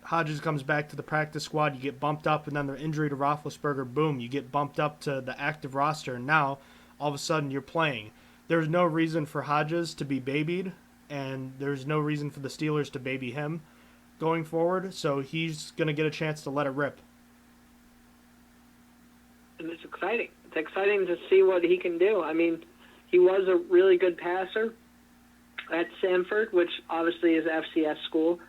Hodges comes back to the practice squad, you get bumped up, and then the injury to Roethlisberger, boom, you get bumped up to the active roster, and now, all of a sudden, you're playing. There's no reason for Hodges to be babied, and there's no reason for the Steelers to baby him going forward, so he's going to get a chance to let it rip. And it's exciting. It's exciting to see what he can do. I mean, he was a really good passer at Samford, which obviously is FCS school.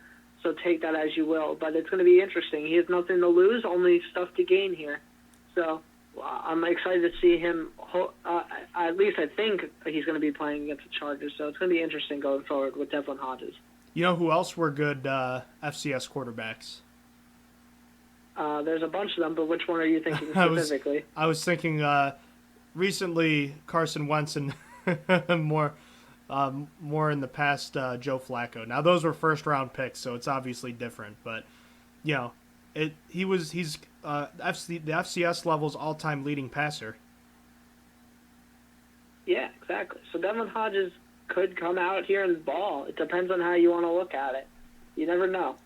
So take that as you will. But it's going to be interesting. He has nothing to lose, only stuff to gain here. So I'm excited to see him. At least I think he's going to be playing against the Chargers. So it's going to be interesting going forward with Devlin Hodges. You know who else were good FCS quarterbacks? There's a bunch of them, but which one are you thinking specifically? I was thinking recently Carson Wentz and more in the past, Joe Flacco. Now those were first round picks, so it's obviously different. But he's the FCS level's all time leading passer. Yeah, exactly. So Devlin Hodges could come out here and ball. It depends on how you want to look at it. You never know.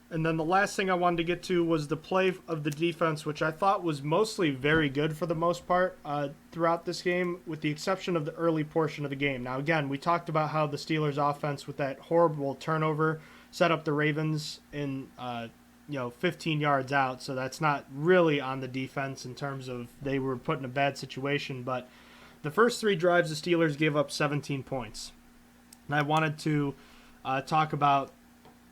And then the last thing I wanted to get to was the play of the defense, which I thought was mostly very good for the most part throughout this game, with the exception of the early portion of the game. Now, again, we talked about how the Steelers' offense with that horrible turnover set up the Ravens in 15 yards out, so that's not really on the defense in terms of they were put in a bad situation. But the first three drives, the Steelers gave up 17 points. And I wanted to talk about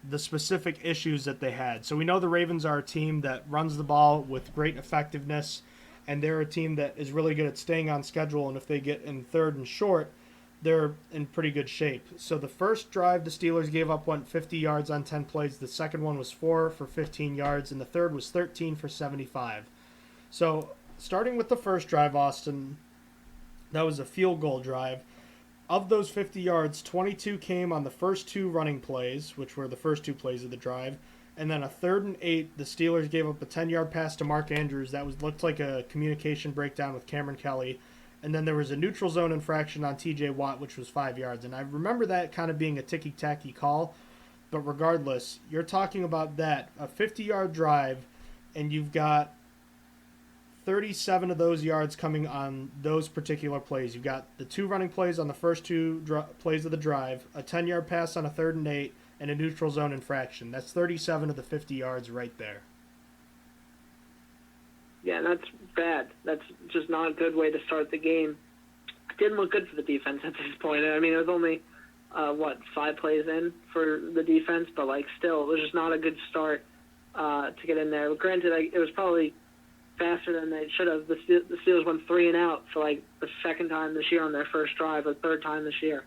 the specific issues that they had. So we know the Ravens are a team that runs the ball with great effectiveness, and they're a team that is really good at staying on schedule, and if they get in third and short, they're in pretty good shape. So the first drive the Steelers gave up went 50 yards on 10 plays. The second one was 4 for 15 yards, and the third was 13 for 75. So starting with the first drive, Austin, that was a field goal drive. Of those 50 yards, 22 came on the first two running plays, which were the first two plays of the drive. And then a 3rd and 8, the Steelers gave up a 10-yard pass to Mark Andrews. That looked like a communication breakdown with Cameron Kelly. And then there was a neutral zone infraction on TJ Watt, which was 5 yards. And I remember that kind of being a ticky-tacky call. But regardless, you're talking about that, a 50-yard drive, and you've got 37 of those yards coming on those particular plays. You've got the 2 running plays on the first 2 plays of the drive, a 10-yard pass on a 3rd and 8, and a neutral zone infraction. That's 37 of the 50 yards right there. Yeah, that's bad. That's just not a good way to start the game. It didn't look good for the defense at this point. I mean, it was only, 5 plays in for the defense, but, still, it was just not a good start to get in there. Granted, it was probably faster than they should have. The Steelers went 3 and out for like the second time this year on their first drive, or third time this year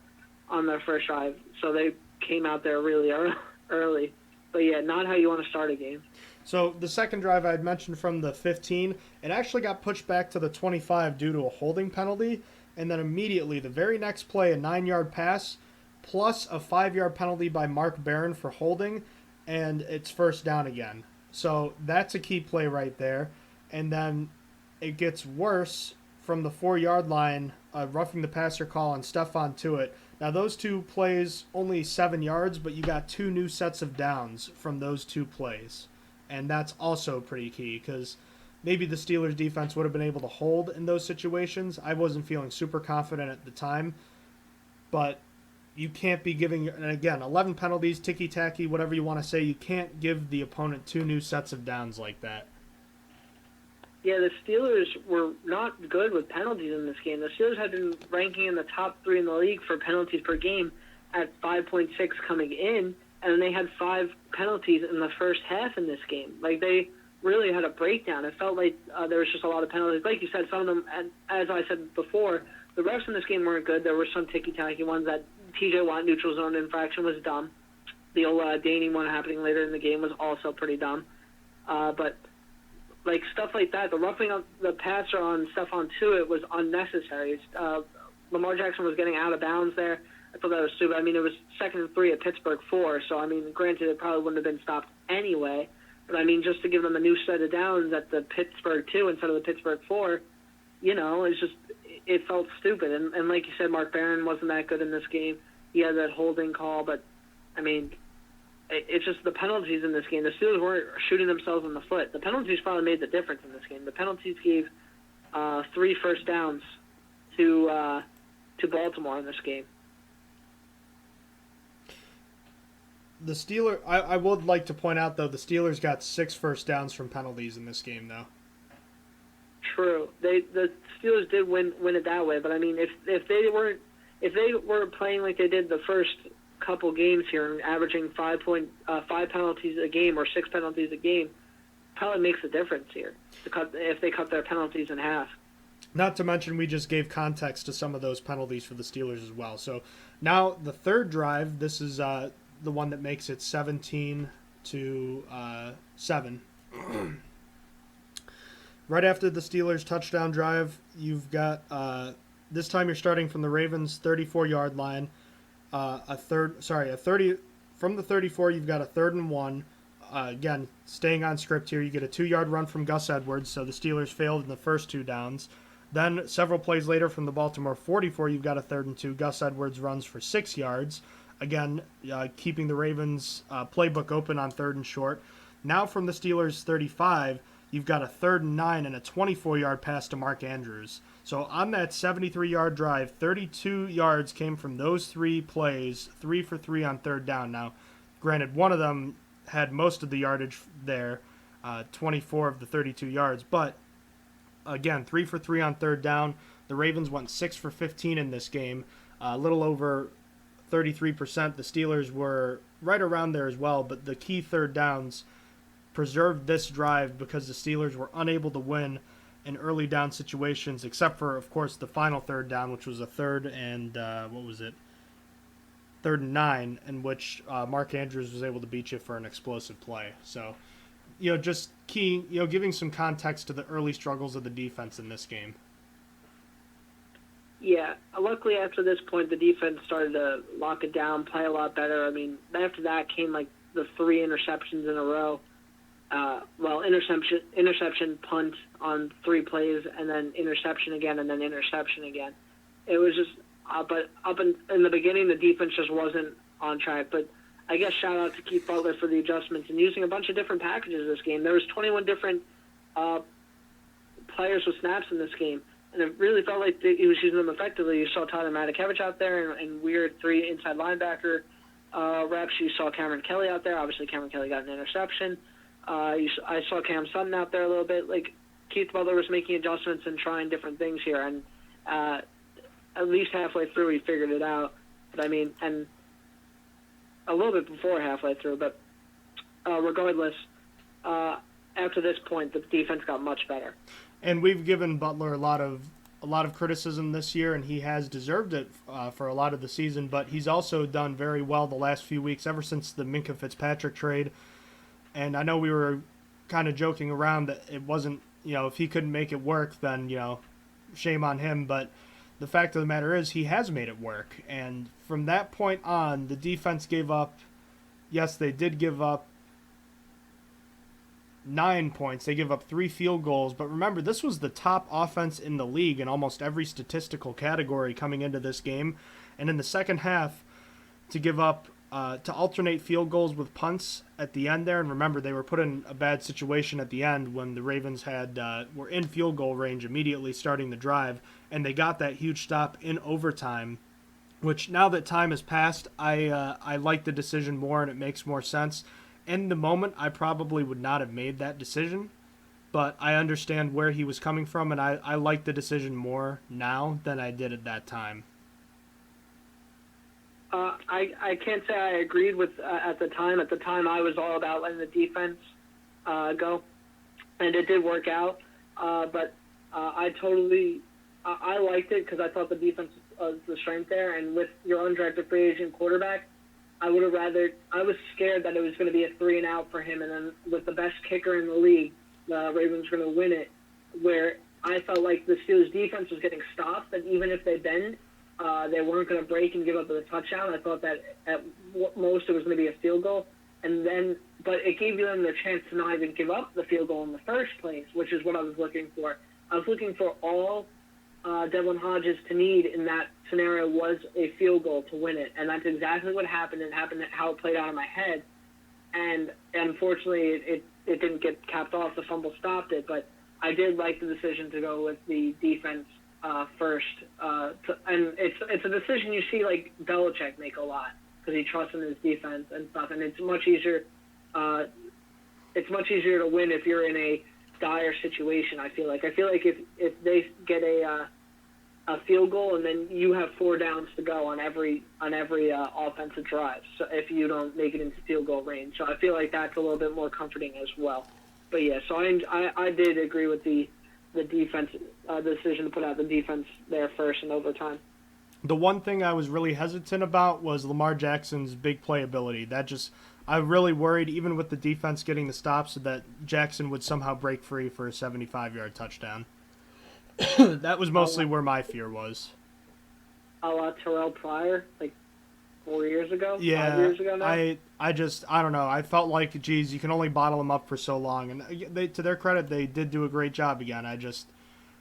on their first drive. So they came out there really early. But yeah, not how you want to start a game. So the second drive I had mentioned from the 15, it actually got pushed back to the 25 due to a holding penalty. And then immediately, the very next play, a 9-yard pass, plus a 5-yard penalty by Mark Barron for holding, and it's first down again. So that's a key play right there. And then it gets worse from the 4-yard line, roughing the passer call on Stephon Tuitt. Now those two plays, only 7 yards, but you got 2 new sets of downs from those 2 plays. And that's also pretty key, because maybe the Steelers defense would have been able to hold in those situations. I wasn't feeling super confident at the time, but you can't be giving, and again, 11 penalties, ticky-tacky, whatever you want to say, you can't give the opponent 2 new sets of downs like that. Yeah, the Steelers were not good with penalties in this game. The Steelers had been ranking in the top 3 in the league for penalties per game at 5.6 coming in, and they had 5 penalties in the first half in this game. Like, they really had a breakdown. It felt like there was just a lot of penalties. Like you said, some of them, and as I said before, the refs in this game weren't good. There were some ticky-tacky ones. That T.J. Watt neutral zone infraction was dumb. The old Daney one happening later in the game was also pretty dumb. But like stuff like that, the roughing up the passer on Stephon Tuitt was unnecessary. Lamar Jackson was getting out of bounds there. I thought that was stupid. I mean, it was 2nd and 3 at Pittsburgh 4, so I mean, granted, it probably wouldn't have been stopped anyway. But I mean, just to give them a new set of downs at the Pittsburgh 2 instead of the Pittsburgh 4, you know, it's just, it felt stupid. And like you said, Mark Barron wasn't that good in this game. He had that holding call, but I mean, it's just the penalties in this game. The Steelers weren't shooting themselves in the foot. The penalties probably made the difference in this game. The penalties gave 3 first downs to Baltimore in this game. The Steelers, I would like to point out, though, the Steelers got 6 first downs from penalties in this game, though. True. The Steelers did win it that way, but I mean, if they were playing like they did the first couple games here and averaging 5 penalties a game or 6 penalties a game, probably makes a difference here if they cut their penalties in half. Not to mention, we just gave context to some of those penalties for the Steelers as well. So now the third drive, this is the one that makes it 17-7. Right after the Steelers touchdown drive, you've got this time you're starting from the Ravens 34-yard line. From the 34, you've got a 3rd and 1. Again, staying on script here, you get a 2-yard run from Gus Edwards, so the Steelers failed in the first 2 downs. Then several plays later from the Baltimore 44, you've got a 3rd and 2. Gus Edwards runs for 6 yards. Again, keeping the Ravens' playbook open on 3rd and short. Now from the Steelers 35, you've got a 3rd and 9 and a 24-yard pass to Mark Andrews. So on that 73-yard drive, 32 yards came from those 3 plays, 3 for 3 on 3rd down. Now, granted, one of them had most of the yardage there, 24 of the 32 yards. But, again, 3 for 3 on 3rd down. The Ravens went 6 for 15 in this game, a little over 33%. The Steelers were right around there as well, but the key 3rd downs preserved this drive because the Steelers were unable to win in early down situations, except for, of course, the final 3rd down, which was a 3rd and, 3rd and 9, in which Mark Andrews was able to beat you for an explosive play. So, just giving some context to the early struggles of the defense in this game. Yeah, luckily after this point, the defense started to lock it down, play a lot better. I mean, after that came like the 3 interceptions in a row. Interception, punt on 3 plays, and then interception again, and then interception again. It was just, but up in the beginning, the defense just wasn't on track. But I guess shout out to Keith Butler for the adjustments and using a bunch of different packages this game. There was 21 different players with snaps in this game, and it really felt like he was using them effectively. You saw Tyler Matakevich out there and weird 3 inside linebacker reps. You saw Cameron Kelly out there. Obviously, Cameron Kelly got an interception. I saw Cam Sutton out there a little bit. Like, Keith Butler was making adjustments and trying different things here, and at least halfway through he figured it out. But I mean, and a little bit before halfway through. But regardless, after this point, the defense got much better. And we've given Butler a lot of criticism this year, and he has deserved it for a lot of the season. But he's also done very well the last few weeks, ever since the Minkah Fitzpatrick trade. And I know we were kind of joking around that it wasn't, if he couldn't make it work, then shame on him. But the fact of the matter is, he has made it work. And from that point on, the defense gave up. Yes, they did give up 9 points. They give up 3 field goals. But remember, this was the top offense in the league in almost every statistical category coming into this game. And in the second half, to give up, to alternate field goals with punts at the end there. And remember, they were put in a bad situation at the end when the Ravens were in field goal range immediately starting the drive. And they got that huge stop in overtime, which now that time has passed, I like the decision more and it makes more sense. In the moment, I probably would not have made that decision, but I understand where he was coming from, and I like the decision more now than I did at that time. I can't say I agreed with at the time. At the time, I was all about letting the defense go, and it did work out. But I liked it because I thought the defense was the strength there, and with your undrafted free agent quarterback, I was scared that it was going to be a 3-and-out for him, and then with the best kicker in the league, the Ravens were going to win it, where I felt like the Steelers' defense was getting stopped, and even if they bend, they weren't going to break and give up the touchdown. I thought that at most it was going to be a field goal, but it gave them the chance to not even give up the field goal in the first place, which is what I was looking for. I was looking for all Devlin Hodges to need in that scenario was a field goal to win it, and that's exactly what happened. It happened how it played out in my head, and unfortunately it didn't get capped off. The fumble stopped it, but I did like the decision to go with the defense first, and it's a decision you see like Belichick make a lot because he trusts in his defense and stuff, and it's much easier. It's much easier to win if you're in a dire situation. I feel like if they get a field goal and then you have 4 downs to go on every offensive drive, so if you don't make it into field goal range, so I feel like that's a little bit more comforting as well. But yeah, so I did agree with the defense decision to put out the defense there first in overtime. The one thing I was really hesitant about was Lamar Jackson's big playability. I really worried, even with the defense getting the stops, that Jackson would somehow break free for a 75-yard touchdown. That was mostly where my fear was. A la Terrell Pryor, like 4 years ago? Yeah, 5 years ago now? I don't know. I felt like, geez, you can only bottle them up for so long. And to their credit, they did do a great job again.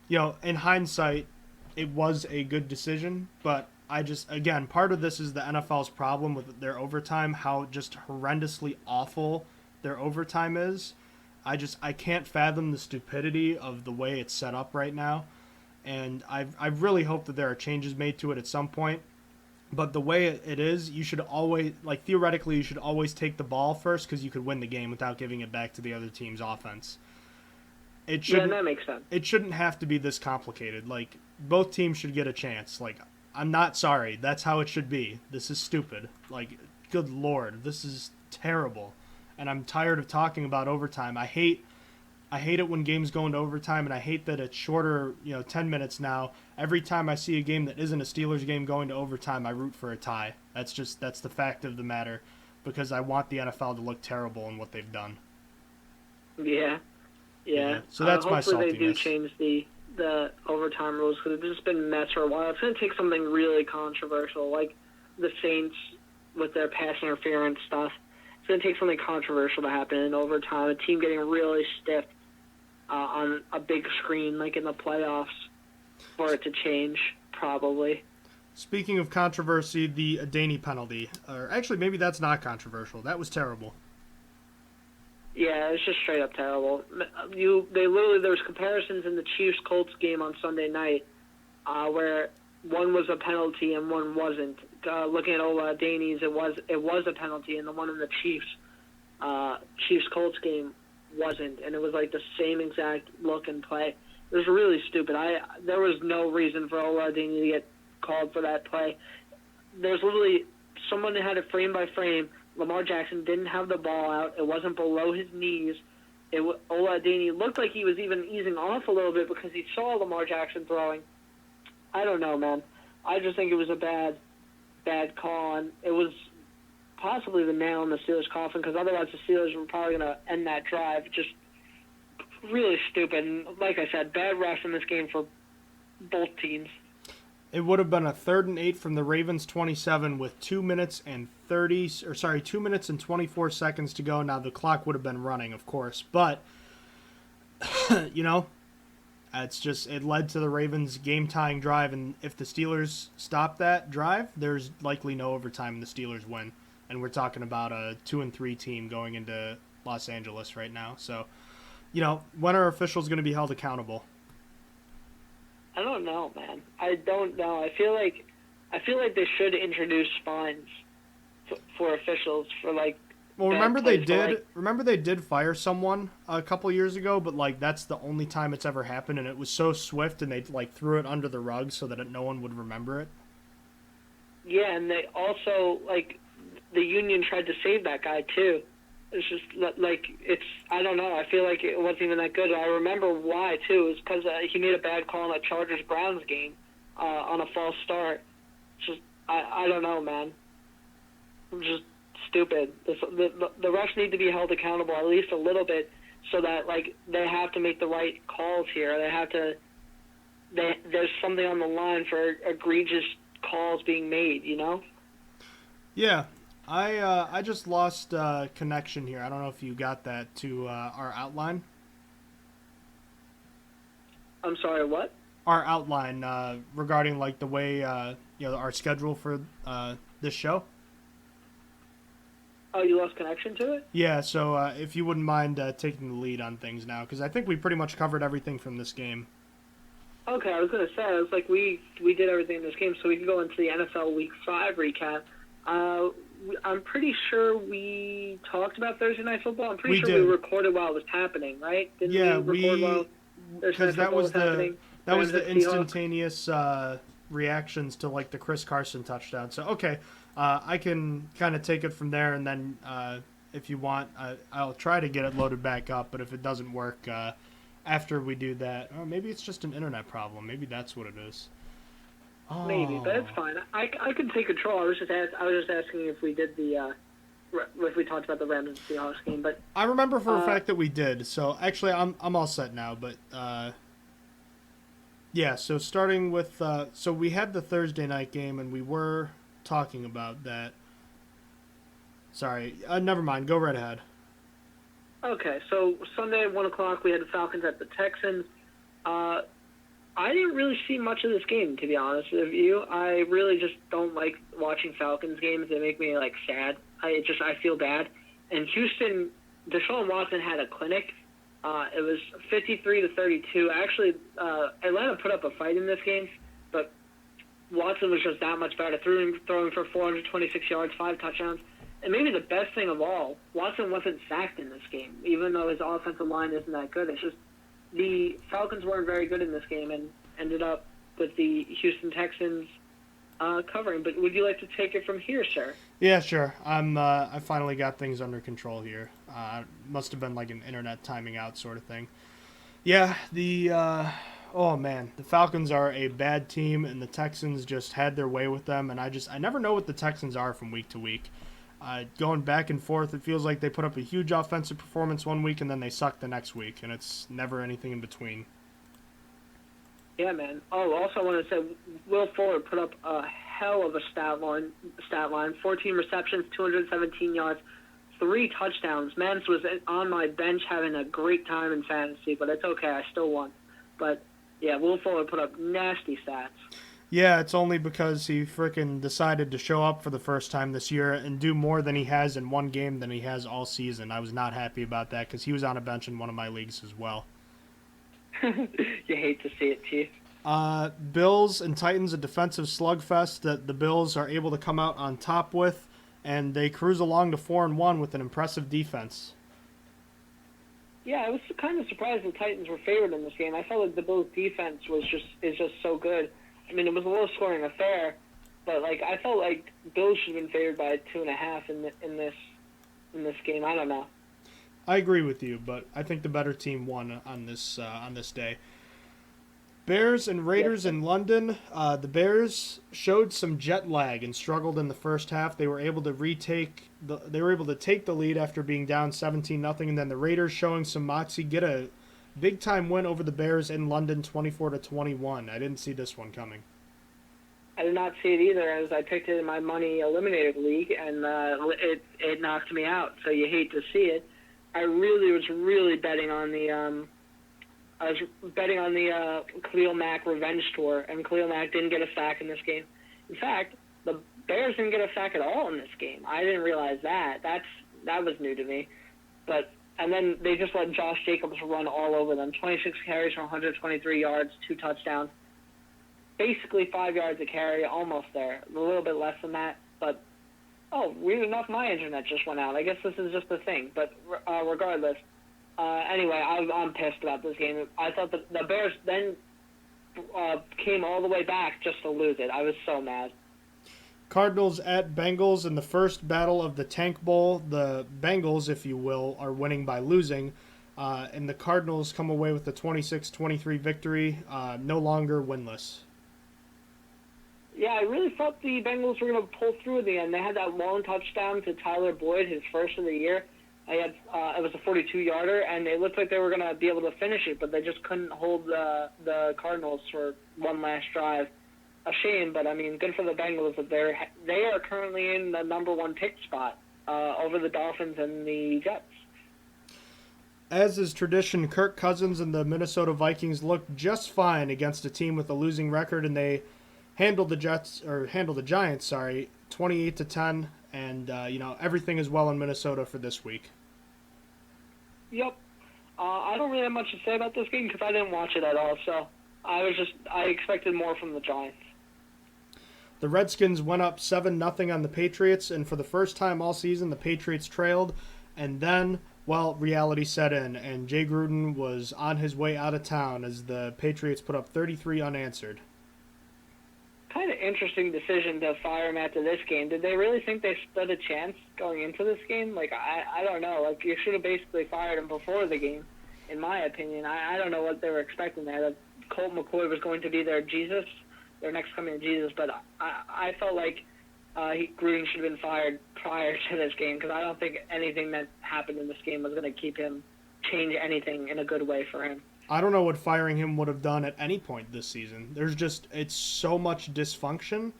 In hindsight, it was a good decision, but again, part of this is the NFL's problem with their overtime, how just horrendously awful their overtime is. I can't fathom the stupidity of the way it's set up right now, and I really hope that there are changes made to it at some point. But the way it is, you should always, theoretically, you should always take the ball first because you could win the game without giving it back to the other team's offense. Yeah, that makes sense. It shouldn't have to be this complicated. Both teams should get a chance. I'm not sorry. That's how it should be. This is stupid. Good Lord, this is terrible. And I'm tired of talking about overtime. I hate it when games go into overtime, and I hate that it's shorter, 10 minutes now. Every time I see a game that isn't a Steelers game going to overtime, I root for a tie. That's the fact of the matter, because I want the NFL to look terrible in what they've done. Yeah. So that's my saltiness. Hopefully they do change the overtime rules, because it's just been a mess for a while. It's going to take something really controversial, like the Saints with their pass interference stuff. It's going to take something controversial to happen in overtime, a team getting really stiff on a big screen like in the playoffs for it to change, probably. Speaking of controversy, the Adaney penalty. Or actually, maybe that's not controversial. That was terrible. Yeah, it's just straight up terrible. There's comparisons in the Chiefs-Colts game on Sunday night where one was a penalty and one wasn't. Looking at Ola Adaney's, it was a penalty, and the one in the Chiefs-Colts game wasn't, and it was like the same exact look and play. It was really stupid. There was no reason for Ola Adaney to get called for that play. There's literally someone that had it frame by frame. Lamar Jackson didn't have the ball out. It wasn't below his knees, Oladini looked like he was even easing off a little bit because he saw Lamar Jackson throwing. I don't know, man. I just think it was a bad call, and it was possibly the nail in the Steelers' coffin because otherwise the Steelers were probably going to end that drive. Just really stupid. And like I said, bad refs in this game for both teams. It would have been a 3rd and 8 from the Ravens 27 with 2 minutes and 24 seconds to go. Now the clock would have been running, of course, but it led to the Ravens game-tying drive, and if the Steelers stop that drive, there's likely no overtime, and the Steelers win. And we're talking about a 2-3 team going into Los Angeles right now. So, when are officials going to be held accountable? I don't know, man. I don't know. I feel like they should introduce fines for officials for like. Well, remember they did fire someone a couple years ago, but that's the only time it's ever happened, and it was so swift, and they threw it under the rug so that no one would remember it. Yeah, and they also the union tried to save that guy too. It's just I don't know. I feel like it wasn't even that good. I remember why too. It was because he made a bad call in a Chargers-Browns game on a false start. It's just I don't know, man. It's just stupid. The refs need to be held accountable at least a little bit, so that they have to make the right calls here. There's something on the line for egregious calls being made. Yeah. I just lost connection here. I don't know if you got that to our outline. I'm sorry, what? Our outline regarding the way our schedule for this show. Oh, you lost connection to it? Yeah. So if you wouldn't mind taking the lead on things now, because I think we pretty much covered everything from this game. Okay, I was gonna say we did everything in this game, so we can go into the NFL Week 5 recap. I'm pretty sure we talked about Thursday Night Football. I'm pretty sure we recorded while it was happening, right? Didn't we record while Thursday Night Football was happening? That was the instantaneous reactions to the Chris Carson touchdown. So okay, I can kind of take it from there, and then if you want, I'll try to get it loaded back up. But if it doesn't work after we do that, or maybe it's just an internet problem. Maybe that's what it is. Oh. Maybe, but it's fine. I can take control. I was just asking if we did if we talked about the Rams and Seahawks game, but I remember for a fact that we did. So actually, I'm all set now. But yeah. So starting with so we had the Thursday night game, and we were talking about that. Sorry, never mind. Go right ahead. Okay, so Sunday at 1 o'clock, we had the Falcons at the Texans. I didn't really see much of this game, to be honest with you. I really just don't like watching Falcons games. They make me sad. I feel bad. And Houston, Deshaun Watson had a clinic. It was 53-32. Actually, Atlanta put up a fight in this game, but Watson was just that much better, throwing for 426 yards, 5 touchdowns. And maybe the best thing of all, Watson wasn't sacked in this game, even though his offensive line isn't that good. It's just the Falcons weren't very good in this game and ended up with the Houston Texans covering. But would you like to take it from here, sir? Yeah, sure. I finally got things under control here. Must have been an internet timing out sort of thing. Yeah, oh man, the Falcons are a bad team, and the Texans just had their way with them. And I never know what the Texans are from week to week. Going back and forth, it feels like they put up a huge offensive performance one week and then they suck the next week, and it's never anything in between. Yeah, man. Oh, also I want to say Will Fuller put up a hell of a stat line. 14 receptions, 217 yards, 3 touchdowns. Mans was on my bench having a great time in fantasy, but it's okay. I still won. But, yeah, Will Fuller put up nasty stats. Yeah, it's only because he frickin' decided to show up for the first time this year and do more than he has in one game than he has all season. I was not happy about that because he was on a bench in one of my leagues as well. You hate to see it, Chief. Bills and Titans, a defensive slugfest that the Bills are able to come out on top with, and they cruise along to 4-1 with an impressive defense. Yeah, I was kind of surprised the Titans were favored in this game. I felt like the Bills' defense is just so good. I mean, it was a low-scoring affair, but I felt like Bills should have been favored by 2.5 in this game. I don't know. I agree with you, but I think the better team won on this day. Bears and Raiders in London. The Bears showed some jet lag and struggled in the first half. They were able to take the lead after being down 17-0, and then the Raiders, showing some moxie, get a big time win over the Bears in London, 24-21. I didn't see this one coming. I did not see it either, as I picked it in my money eliminated league, and it knocked me out. So you hate to see it. I was really betting on the Khalil Mack revenge tour, and Khalil Mack didn't get a sack in this game. In fact, the Bears didn't get a sack at all in this game. I didn't realize that. That was new to me. And then they just let Josh Jacobs run all over them. 26 carries for 123 yards, 2 touchdowns. Basically 5 yards a carry, almost there. A little bit less than that, but weird enough, my internet just went out. I guess this is just a thing, but regardless. Anyway, I'm pissed about this game. I thought the Bears then came all the way back just to lose it. I was so mad. Cardinals at Bengals in the first battle of the Tank Bowl. The Bengals, if you will, are winning by losing, and the Cardinals come away with a 26-23 victory, no longer winless. Yeah, I really thought the Bengals were going to pull through in the end. They had that long touchdown to Tyler Boyd, his first of the year. It was a 42-yarder, and it looked like they were going to be able to finish it, but they just couldn't hold the Cardinals for one last drive. A shame, but I mean, good for the Bengals that they are currently in the number 1 pick spot over the Dolphins and the Jets. As is tradition, Kirk Cousins and the Minnesota Vikings looked just fine against a team with a losing record, and they handled the Giants, 28-10, and everything is well in Minnesota for this week. Yep. I don't really have much to say about this game because I didn't watch it at all, so I expected more from the Giants. The Redskins went up 7-0 on the Patriots, and for the first time all season, the Patriots trailed, and then, reality set in, and Jay Gruden was on his way out of town as the Patriots put up 33 unanswered. Kind of interesting decision to fire him after this game. Did they really think they stood a chance going into this game? I don't know. You should have basically fired him before the game, in my opinion. I don't know what they were expecting there. That Colt McCoy was going to be their next coming of Jesus, but I felt like Gruden should have been fired prior to this game because I don't think anything that happened in this game was going to change anything in a good way for him. I don't know what firing him would have done at any point this season. It's so much dysfunction,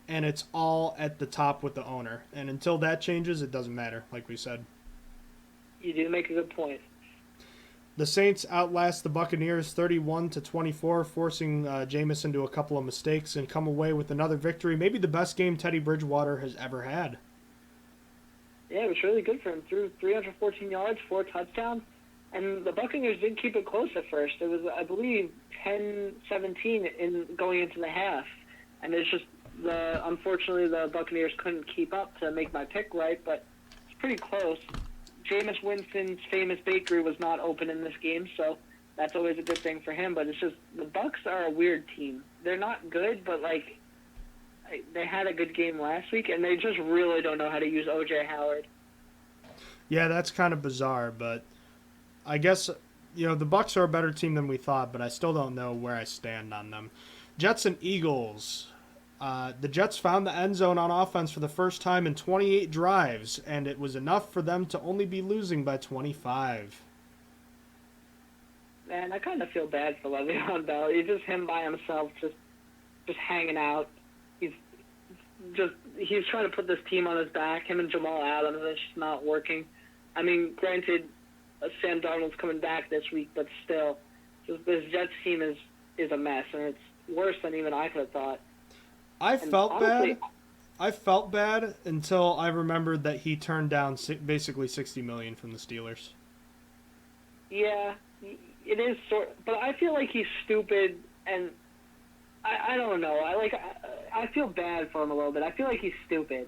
and it's all at the top with the owner. And until that changes, it doesn't matter, like we said. You do make a good point. The Saints outlast the Buccaneers 31-24, forcing Jameis into a couple of mistakes and come away with another victory. Maybe the best game Teddy Bridgewater has ever had. Yeah, it was really good for him. Threw 314 yards, 4 touchdowns. And the Buccaneers did keep it close at first. It was, I believe, 10-17 in going into the half. And it's just, unfortunately, the Buccaneers couldn't keep up to make my pick right, but it's pretty close. Jameis Winston's famous bakery was not open in this game, so that's always a good thing for him. But it's just, the Bucs are a weird team. They're not good, but, they had a good game last week, and they just really don't know how to use O.J. Howard. Yeah, that's kind of bizarre, but I guess, the Bucs are a better team than we thought, but I still don't know where I stand on them. Jets and Eagles. The Jets found the end zone on offense for the first time in 28 drives, and it was enough for them to only be losing by 25. Man, I kind of feel bad for Le'Veon Bell. He's just him by himself, just hanging out. He's trying to put this team on his back. Him and Jamal Adams, it's just not working. I mean, granted, Sam Darnold's coming back this week, but still, this Jets team is a mess, and it's worse than even I could have thought. I felt bad until I remembered that he turned down basically $60 million from the Steelers. Yeah, it is but I feel like he's stupid, and I don't know. I feel bad for him a little bit. I feel like he's stupid,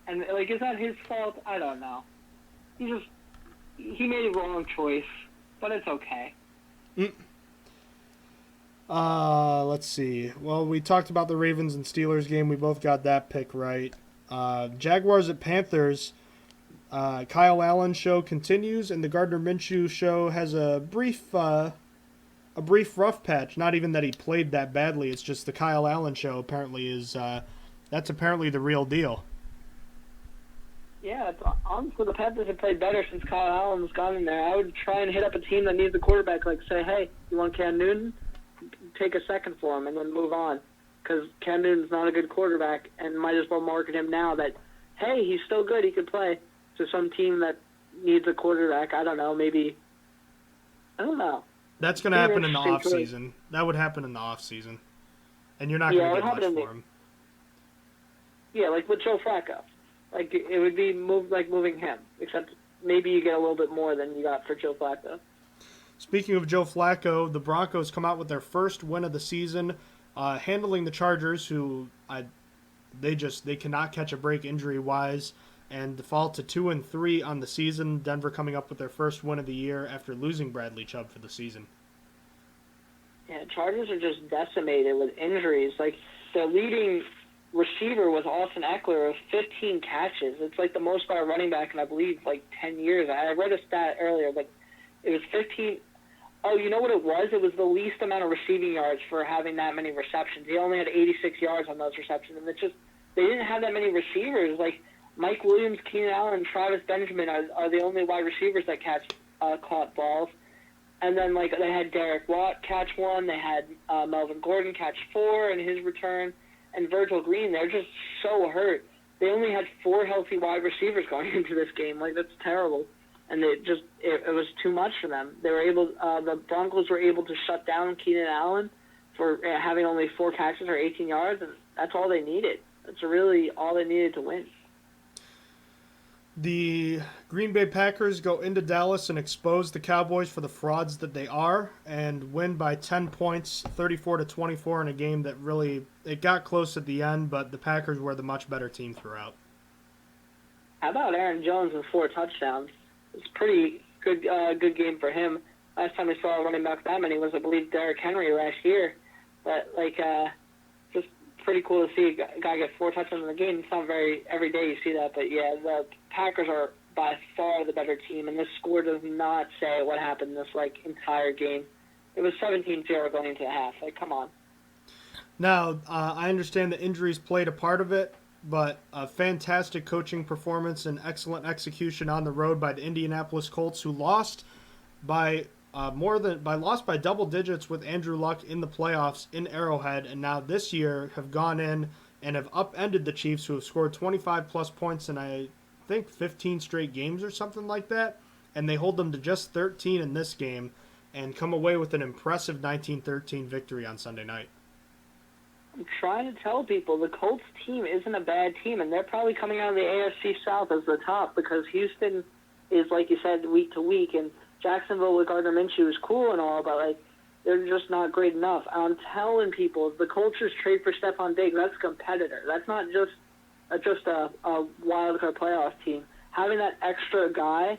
and is that his fault? I don't know. He made a wrong choice, but it's okay. Let's see. Well, we talked about the Ravens and Steelers game. We both got that pick right. Jaguars at Panthers. Kyle Allen show continues, and the Gardner Minshew show has a brief rough patch. Not even that he played that badly. It's just the Kyle Allen show apparently is that's apparently the real deal. Yeah, honestly, the Panthers have played better since Kyle Allen's gone in there. I would try and hit up a team that needs a quarterback, like say, hey, you want Cam Newton? Take a second for him and then move on. Because Cam Newton's not a good quarterback and might as well market him now that, hey, he's still good, he could play. To some team that needs a quarterback, I don't know, maybe, I don't know. That's going to happen in the offseason. That would happen in the offseason. And you're not going to get much for him. Yeah, like with Joe Flacco. Like, it would be moving him, except maybe you get a little bit more than you got for Joe Flacco. Speaking of Joe Flacco, the Broncos come out with their first win of the season, handling the Chargers, who they cannot catch a break injury-wise, and fall to 2-3 on the season. Denver coming up with their first win of the year after losing Bradley Chubb for the season. Yeah, Chargers are just decimated with injuries. Like, their leading receiver was Austin Eckler with 15 catches. It's like the most by a running back in, I believe, like 10 years. I read a stat earlier, but it was 15. Oh, you know what it was? It was the least amount of receiving yards for having that many receptions. He only had 86 yards on those receptions, and it's just they didn't have that many receivers. Like Mike Williams, Keenan Allen, and Travis Benjamin are the only wide receivers that caught balls. And then like they had Derek Watt catch one, they had Melvin Gordon catch 4 in his return. And Virgil Green, they're just so hurt. They only had 4 healthy wide receivers going into this game. Like, that's terrible. And it was too much for them. They were the Broncos were able to shut down Keenan Allen for having only 4 catches or 18 yards, and that's all they needed. That's really all they needed to win. The Green Bay Packers go into Dallas and expose the Cowboys for the frauds that they are and win by 10 points, 34-24 in a game that really, it got close at the end, but the Packers were the much better team throughout. How about Aaron Jones with 4 touchdowns? It's a pretty good game for him. Last time we saw a running back that many was, I believe, Derrick Henry last year. But, just pretty cool to see a guy get 4 touchdowns in the game. It's not very every day you see that, but yeah, the Packers are by far the better team, and this score does not say what happened this entire game. It was 17-0 going into the half. Like, come on. Now, I understand the injuries played a part of it, but a fantastic coaching performance and excellent execution on the road by the Indianapolis Colts, who lost by double digits with Andrew Luck in the playoffs in Arrowhead, and now this year have gone in and have upended the Chiefs, who have scored 25-plus points in, I think, 15 straight games or something like that, and they hold them to just 13 in this game and come away with an impressive 19-13 victory on Sunday night. I'm trying to tell people the Colts team isn't a bad team, and they're probably coming out of the AFC South as the top because Houston is, like you said, week to week, and Jacksonville with Gardner Minshew is cool and all, but they're just not great enough. I'm telling people, if the Colts trade for Stephon Diggs, that's a competitor. That's not just a wild card playoff team. Having that extra guy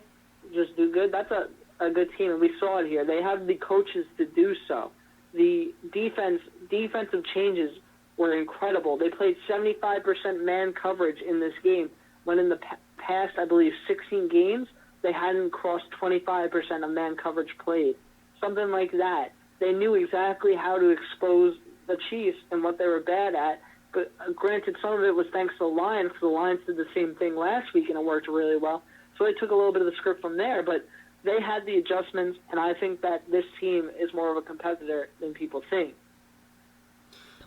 just do good, that's a good team, and we saw it here. They have the coaches to do so. The defensive changes were incredible. They played 75% man coverage in this game, when in the past, I believe, 16 games, they hadn't crossed 25% of man coverage played. Something like that. They knew exactly how to expose the Chiefs and what they were bad at. But granted, some of it was thanks to the Lions, because the Lions did the same thing last week and it worked really well. So they took a little bit of the script from there, but they had the adjustments, and I think that this team is more of a competitor than people think.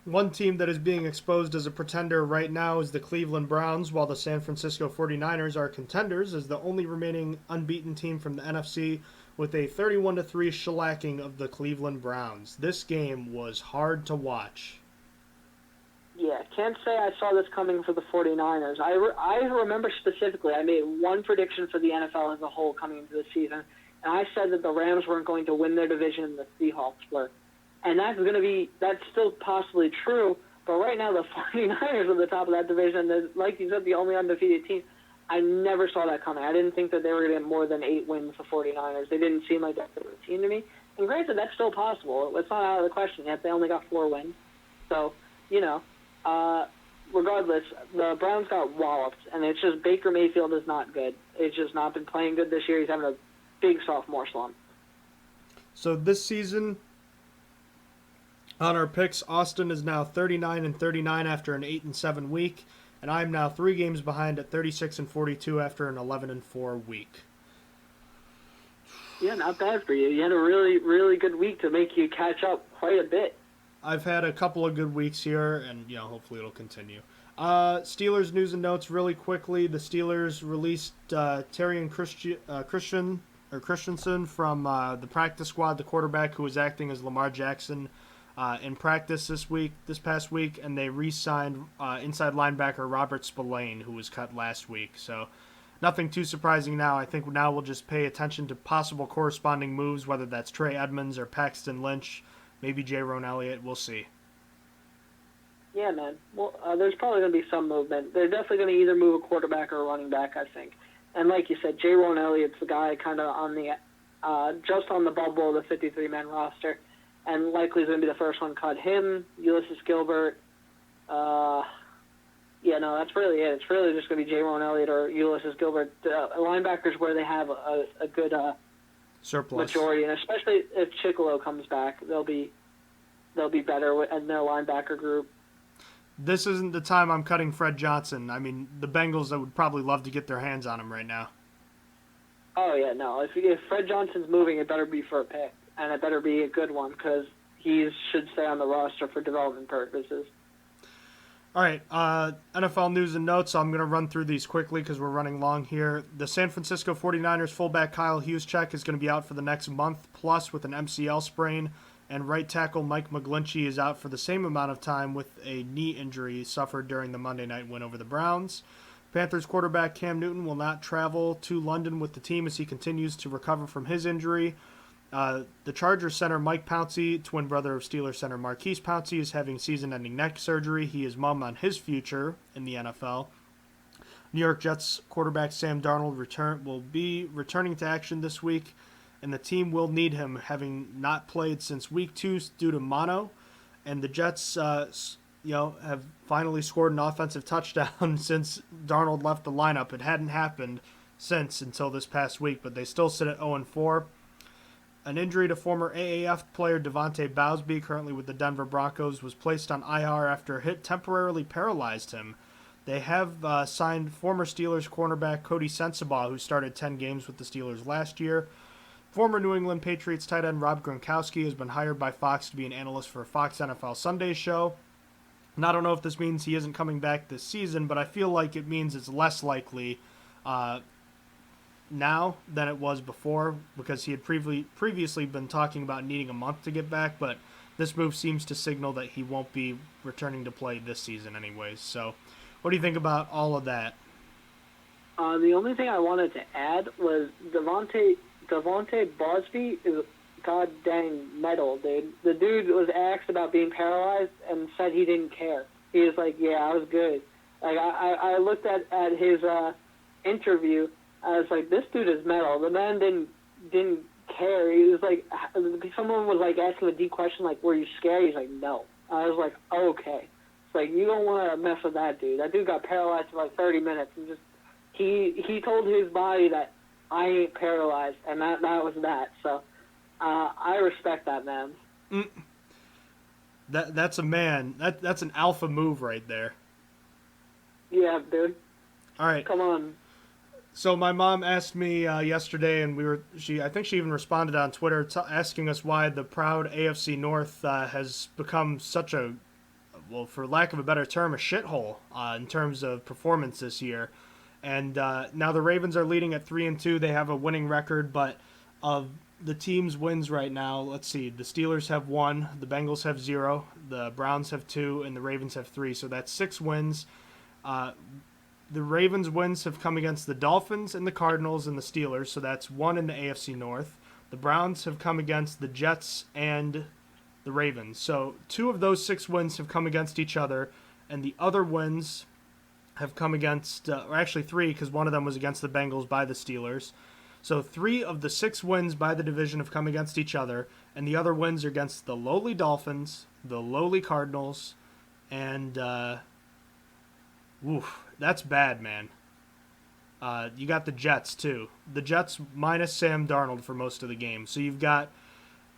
One team that is being exposed as a pretender right now is the Cleveland Browns, while the San Francisco 49ers are contenders as the only remaining unbeaten team from the NFC with a 31-3 shellacking of the Cleveland Browns. This game was hard to watch. Yeah, can't say I saw this coming for the 49ers. I remember specifically I made one prediction for the NFL as a whole coming into the season, and I said that the Rams weren't going to win their division and the Seahawks were. And that's still possibly true, but right now the 49ers are the top of that division, and they're, like you said, the only undefeated team. I never saw that coming. I didn't think that they were going to get more than 8 wins, the 49ers. They didn't seem like that sort of team to me. And granted, that's still possible. It's not out of the question yet. They only got 4 wins. So, regardless, the Browns got walloped, and it's just Baker Mayfield is not good. It's just not been playing good this year. He's having a big sophomore slump. So this season, on our picks, Austin is now 39-39 after an 8-7 week, and I'm now 3 games behind at 36-42 after an 11-4 week. Yeah, not bad for you. You had a really, really good week to make you catch up quite a bit. I've had a couple of good weeks here, and hopefully it'll continue. Steelers news and notes really quickly. The Steelers released Terrion Christensen from the practice squad, the quarterback who was acting as Lamar Jackson in practice this past week, and they re-signed inside linebacker Robert Spillane, who was cut last week. So nothing too surprising now. I think now we'll just pay attention to possible corresponding moves, whether that's Trey Edmonds or Paxton Lynch, maybe Jayrone Elliott. We'll see. Yeah, man. Well, there's probably going to be some movement. They're definitely going to either move a quarterback or a running back, I think. And like you said, Jayrone Elliott's the guy kind of on the just on the bubble of the 53-man roster, and likely is going to be the first one cut. Him, Ulysses Gilbert. That's really it. It's really just going to be Jayrone Elliott or Ulysses Gilbert. Linebackers where they have a good surplus majority, and especially if Chicolo comes back, they'll be better in their linebacker group. This isn't the time I'm cutting Fred Johnson. I mean, the Bengals would probably love to get their hands on him right now. Oh, yeah, no. If Fred Johnson's moving, it better be for a pick, and it better be a good one because he should stay on the roster for development purposes. All right, NFL news and notes. I'm going to run through these quickly because we're running long here. The San Francisco 49ers fullback Kyle Juszczyk is going to be out for the next month plus with an MCL sprain, and right tackle Mike McGlinchey is out for the same amount of time with a knee injury suffered during the Monday night win over the Browns. Panthers quarterback Cam Newton will not travel to London with the team as he continues to recover from his injury. The Chargers center Mike Pouncey, twin brother of Steelers center Marquise Pouncey, is having season-ending neck surgery. He is mum on his future in the NFL. New York Jets quarterback Sam Darnold will be returning to action this week, and the team will need him, having not played since week 2 due to mono. And the Jets, have finally scored an offensive touchdown since Darnold left the lineup. It hadn't happened until this past week, but they still sit at 0-4. An injury to former AAF player Devontae Bowsby, currently with the Denver Broncos, was placed on IR after a hit temporarily paralyzed him. They have signed former Steelers cornerback Cody Sensabaugh, who started 10 games with the Steelers last year. Former New England Patriots tight end Rob Gronkowski has been hired by Fox to be an analyst for Fox NFL Sunday show. And I don't know if this means he isn't coming back this season, but I feel like it means it's less likely now than it was before, because he had previously been talking about needing a month to get back, but this move seems to signal that he won't be returning to play this season anyways. So what do you think about all of that? The only thing I wanted to add was Devontae Bosby is god dang metal, dude. The dude was asked about being paralyzed and said he didn't care. He was like, yeah, I was good. Like, I looked at his interview. I was like, this dude is metal. The man didn't care. He was like, someone was like asking a deep question, like, were you scared? He's like, no. I was like, okay. It's like, you don't want to mess with that dude. That dude got paralyzed for like 30 minutes, and just he told his body that I ain't paralyzed, and that was that. So I respect that man. That's a man. That's an alpha move right there. Yeah, dude. All right. Come on. So my mom asked me yesterday, and I think she even responded on Twitter asking us why the proud AFC North has become such a, well, for lack of a better term, a shithole in terms of performance this year. And now the Ravens are leading at 3-2. They have a winning record, but of the team's wins right now, let's see, the Steelers have 1, the Bengals have 0, the Browns have 2, and the Ravens have 3. So that's 6 wins. The Ravens' wins have come against the Dolphins and the Cardinals and the Steelers, so that's 1 in the AFC North. The Browns have come against the Jets and the Ravens. So 2 of those 6 wins have come against each other, and the other wins have come against, or actually 3, because one of them was against the Bengals by the Steelers. So 3 of the 6 wins by the division have come against each other, and the other wins are against the lowly Dolphins, the lowly Cardinals, and Oof, that's bad, man. You got the Jets, too. The Jets minus Sam Darnold for most of the game. So you've got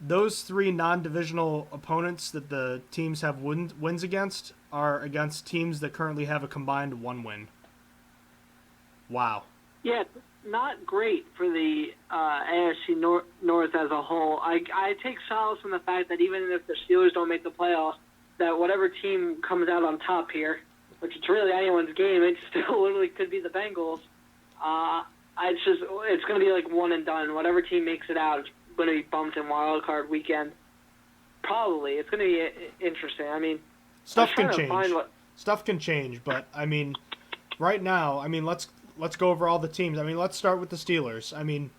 those three non-divisional opponents that the teams have wins against are against teams that currently have a combined 1 win. Wow. Yeah, not great for the AFC North as a whole. I take solace in the fact that even if the Steelers don't make the playoffs, that whatever team comes out on top here, which it's really anyone's game, it still literally could be the Bengals. It's going to be like one and done. Whatever team makes it out is going to be bumped in wild card weekend. Probably. It's going to be interesting. I mean, stuff can change. Stuff can change, but I mean, right now, I mean, let's go over all the teams. I mean, let's start with the Steelers. I mean,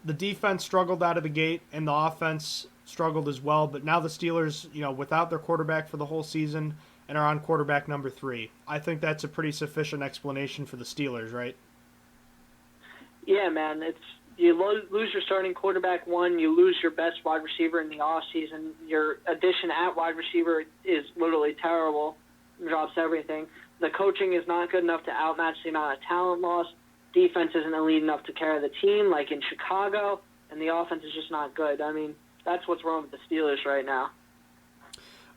the defense struggled out of the gate, and the offense struggled as well. But now the Steelers, without their quarterback for the whole season, and are on quarterback number 3. I think that's a pretty sufficient explanation for the Steelers, right? Yeah, man. You lose your starting quarterback 1, you lose your best wide receiver in the offseason. Your addition at wide receiver is literally terrible, drops everything. The coaching is not good enough to outmatch the amount of talent loss. Defense isn't elite enough to carry the team like in Chicago, and the offense is just not good. I mean, that's what's wrong with the Steelers right now.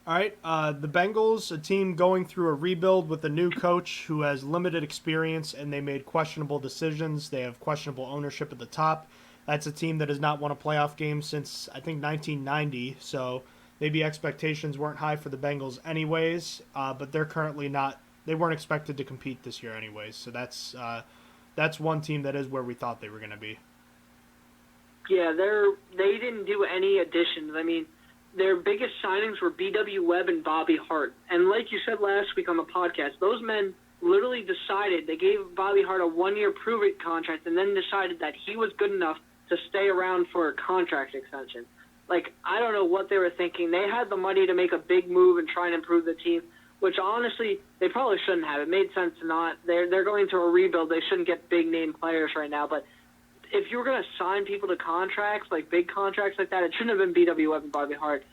All right, the Bengals, a team going through a rebuild with a new coach who has limited experience, and they made questionable decisions. They have questionable ownership at the top. That's a team that has not won a playoff game since, I think, 1990, so maybe expectations weren't high for the Bengals anyways, but they're currently not. They weren't expected to compete this year anyways, so that's one team that is where we thought they were going to be. Yeah, they didn't do any additions. I mean, their biggest signings were B.W. Webb and Bobby Hart. And like you said last week on the podcast, those men literally decided, they gave Bobby Hart a 1-year prove-it contract and then decided that he was good enough to stay around for a contract extension. Like, I don't know what they were thinking. They had the money to make a big move and try and improve the team, which honestly, they probably shouldn't have. It made sense to not. They're going through a rebuild. They shouldn't get big-name players right now. But if you were going to sign people to contracts, like big contracts like that, it shouldn't have been B.W. Webb and Bobby Hart.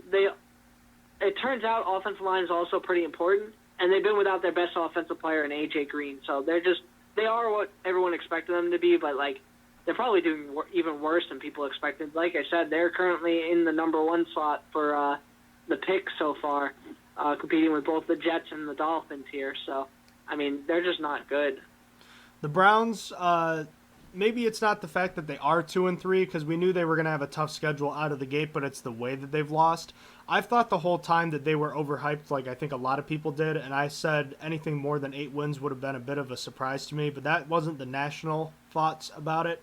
It turns out offensive line is also pretty important, and they've been without their best offensive player in A.J. Green. So they are what everyone expected them to be, but like they're probably doing even worse than people expected. Like I said, they're currently in the number 1 slot for the pick so far, competing with both the Jets and the Dolphins here. So, I mean, they're just not good. The Browns, maybe it's not the fact that they are 2-3 because we knew they were going to have a tough schedule out of the gate, but it's the way that they've lost. I've thought the whole time that they were overhyped, like I think a lot of people did, and I said anything more than 8 wins would have been a bit of a surprise to me, but that wasn't the national thoughts about it.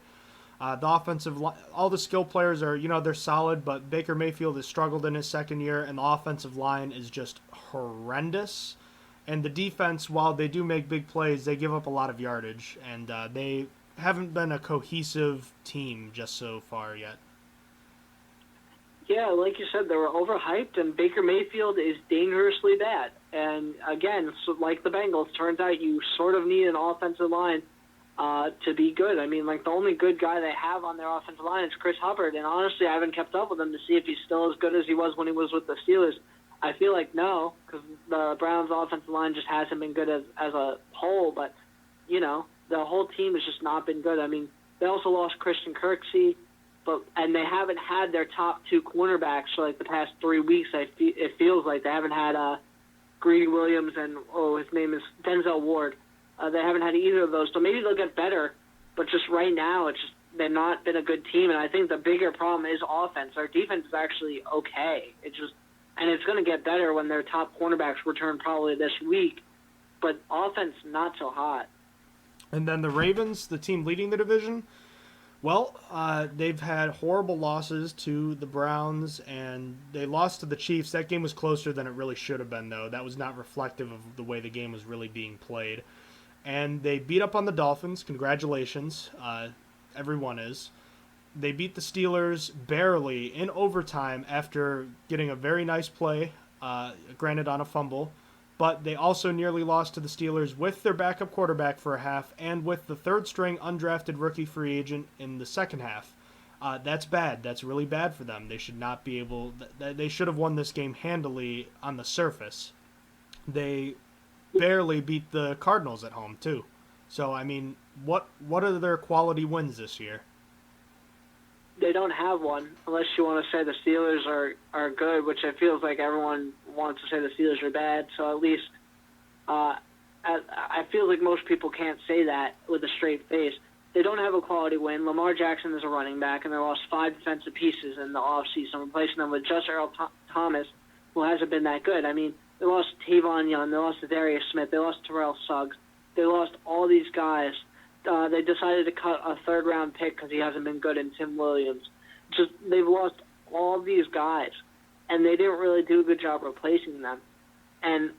The offensive line, all the skill players are, they're solid, but Baker Mayfield has struggled in his second year, and the offensive line is just horrendous. And the defense, while they do make big plays, they give up a lot of yardage, and they haven't been a cohesive team just so far yet. Yeah, like you said, they were overhyped, and Baker Mayfield is dangerously bad. And again, so like the Bengals, turns out you sort of need an offensive line to be good. I mean, like the only good guy they have on their offensive line is Chris Hubbard, and honestly, I haven't kept up with him to see if he's still as good as he was when he was with the Steelers. I feel like no, because the Browns' offensive line just hasn't been good as a whole, but, the whole team has just not been good. I mean, they also lost Christian Kirksey, and they haven't had their top 2 cornerbacks for like the past 3 weeks. It feels like they haven't had Greedy Williams and his name is Denzel Ward. They haven't had either of those, so maybe they'll get better. But just right now, they've not been a good team, and I think the bigger problem is offense. Our defense is actually okay. And it's going to get better when their top cornerbacks return probably this week. But offense, not so hot. And then the Ravens, the team leading the division, well, they've had horrible losses to the Browns, and they lost to the Chiefs. That game was closer than it really should have been, though. That was not reflective of the way the game was really being played. And they beat up on the Dolphins. Congratulations. Everyone is. They beat the Steelers barely in overtime after getting a very nice play, granted on a fumble. But they also nearly lost to the Steelers with their backup quarterback for a half and with the third-string undrafted rookie free agent in the second half. That's bad. That's really bad for them. They should not be able. They should have won this game handily on the surface. They barely beat the Cardinals at home too. So I mean, what are their quality wins this year? They don't have one, unless you want to say the Steelers are good, which it feels like everyone wants to say the Steelers are bad. So at least I feel like most people can't say that with a straight face. They don't have a quality win. Lamar Jackson is a running back, and they lost 5 defensive pieces in the offseason, replacing them with just Earl Thomas, who hasn't been that good. I mean, they lost Tavon Young, they lost Darius Smith, they lost Terrell Suggs, they lost all these guys. They decided to cut a third-round pick because he hasn't been good in Tim Williams. They've lost all these guys, and they didn't really do a good job replacing them. And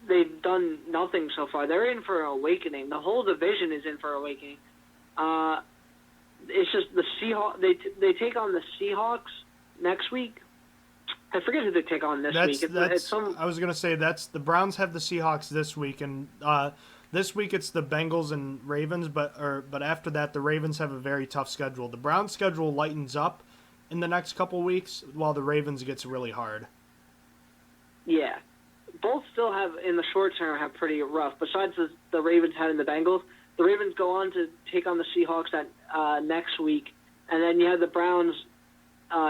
they've done nothing so far. They're in for an awakening. The whole division is in for an awakening. It's just the Seahawks. They take on the Seahawks next week. I forget who they take on this week. I was gonna say the Browns have the Seahawks this week, and this week it's the Bengals and Ravens. But after that, the Ravens have a very tough schedule. The Browns' schedule lightens up in the next couple weeks, while the Ravens gets really hard. Yeah, both still have in the short term have pretty rough. Besides the Ravens had in the Bengals. The Ravens go on to take on the Seahawks next week, and then you have the Browns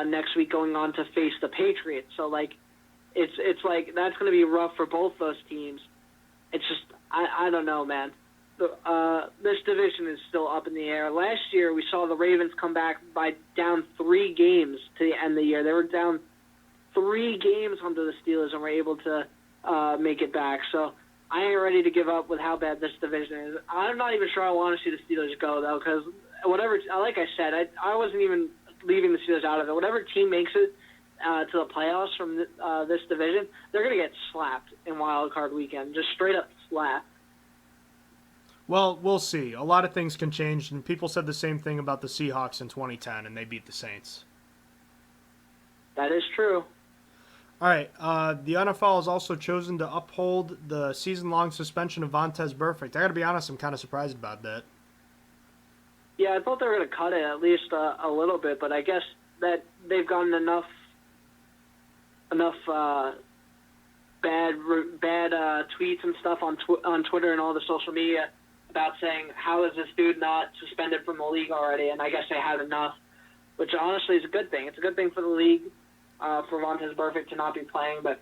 next week going on to face the Patriots. So it's like that's going to be rough for both those teams. It's just I don't know, man. This division is still up in the air. Last year we saw the Ravens come back by down 3 games to the end of the year. They were down 3 games under the Steelers and were able to make it back. So. I ain't ready to give up with how bad this division is. I'm not even sure I want to see the Steelers go, though, because whatever, like I said, I wasn't even leaving the Steelers out of it. Whatever team makes it to the playoffs from this division, they're going to get slapped in Wild Card Weekend, just straight up slapped. Well, we'll see. A lot of things can change, and people said the same thing about the Seahawks in 2010, and they beat the Saints. That is true. All right, the NFL has also chosen to uphold the season-long suspension of Vontaze Burfict. I got to be honest, I'm kind of surprised about that. Yeah, I thought they were going to cut it at least a little bit, but I guess that they've gotten enough bad tweets and stuff on Twitter and all the social media about saying, how is this dude not suspended from the league already? And I guess they had enough, which honestly is a good thing. It's a good thing for the league. For Vontaze Burfict to not be playing, but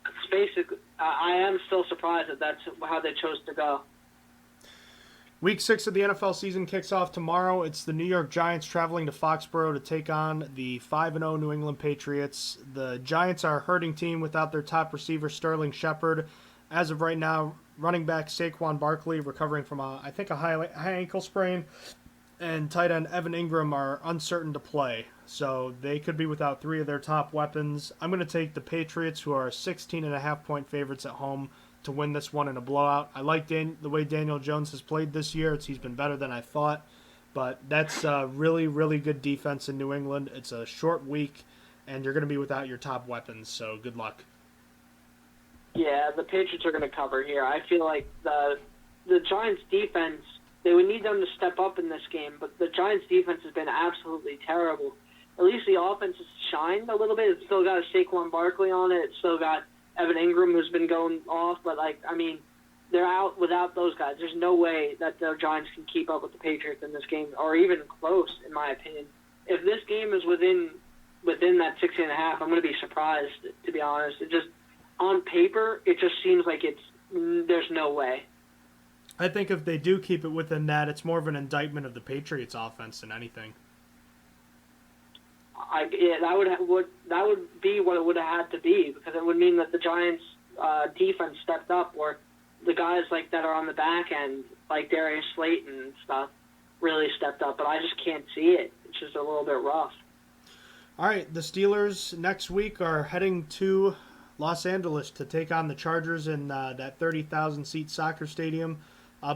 it's basically, I am still surprised that that's how they chose to go. Week 6 of the NFL season kicks off tomorrow. It's the New York Giants traveling to Foxborough to take on the 5-0 New England Patriots. The Giants are a hurting team without their top receiver, Sterling Shepard. As of right now, running back Saquon Barkley recovering from I think a high ankle sprain, and tight end Evan Ingram are uncertain to play. So they could be without 3 of their top weapons. I'm going to take the Patriots, who are 16.5-point favorites at home, to win this one in a blowout. I like the way Daniel Jones has played this year. He's been better than I thought. But that's a really, really good defense in New England. It's a short week, and you're going to be without your top weapons. So good luck. Yeah, the Patriots are going to cover here. I feel like the Giants' defense, they would need them to step up in this game, but the Giants' defense has been absolutely terrible. At least the offense has shined a little bit. It's still got a Saquon Barkley on it. It's still got Evan Ingram, who's been going off. But, they're out without those guys. There's no way that the Giants can keep up with the Patriots in this game, or even close, in my opinion. If this game is within that 16.5, I'm going to be surprised, to be honest. It just, on paper, it just seems like there's no way. I think if they do keep it within that, it's more of an indictment of the Patriots' offense than anything. That would be what it would have had to be, because it would mean that the Giants' defense stepped up, or the guys that are on the back end, like Darius Slayton and stuff, really stepped up. But I just can't see it. It's just a little bit rough. All right, the Steelers next week are heading to Los Angeles to take on the Chargers in that 30,000-seat soccer stadium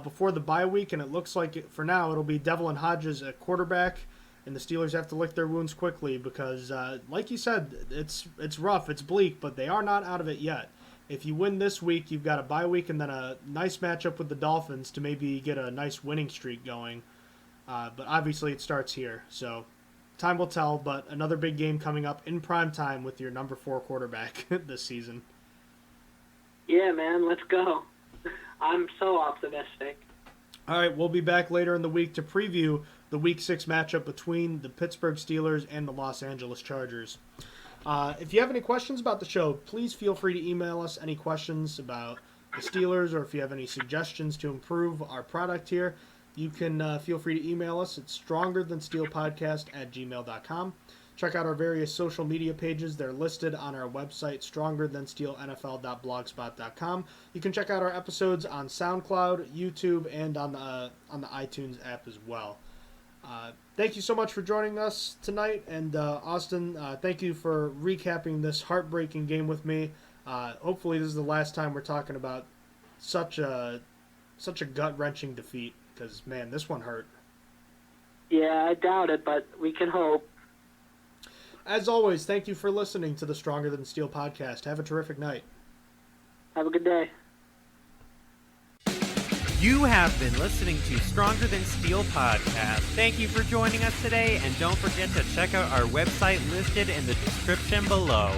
before the bye week, and it looks like for now it'll be Devlin Hodges at quarterback. And the Steelers have to lick their wounds quickly because, like you said, it's rough, it's bleak, but they are not out of it yet. If you win this week, you've got a bye week and then a nice matchup with the Dolphins to maybe get a nice winning streak going. But obviously it starts here, so time will tell, but another big game coming up in prime time with your number 4 quarterback this season. Yeah, man, let's go. I'm so optimistic. All right, we'll be back later in the week to preview the Week 6 matchup between the Pittsburgh Steelers and the Los Angeles Chargers. If you have any questions about the show, please feel free to email us any questions about the Steelers, or if you have any suggestions to improve our product here, you can feel free to email us at strongerthansteelpodcast@gmail.com. Check out our various social media pages. They're listed on our website, strongerthansteelnfl.blogspot.com. You can check out our episodes on SoundCloud, YouTube, and on the iTunes app as well. Thank you so much for joining us tonight, and Austin, thank you for recapping this heartbreaking game with me. Hopefully this is the last time we're talking about such a gut-wrenching defeat, because, man, this one hurt. Yeah, I doubt it, but we can hope. As always, thank you for listening to the Stronger Than Steel podcast. Have a terrific night. Have a good day. You have been listening to Stronger Than Steel podcast. Thank you for joining us today, and don't forget to check out our website listed in the description below.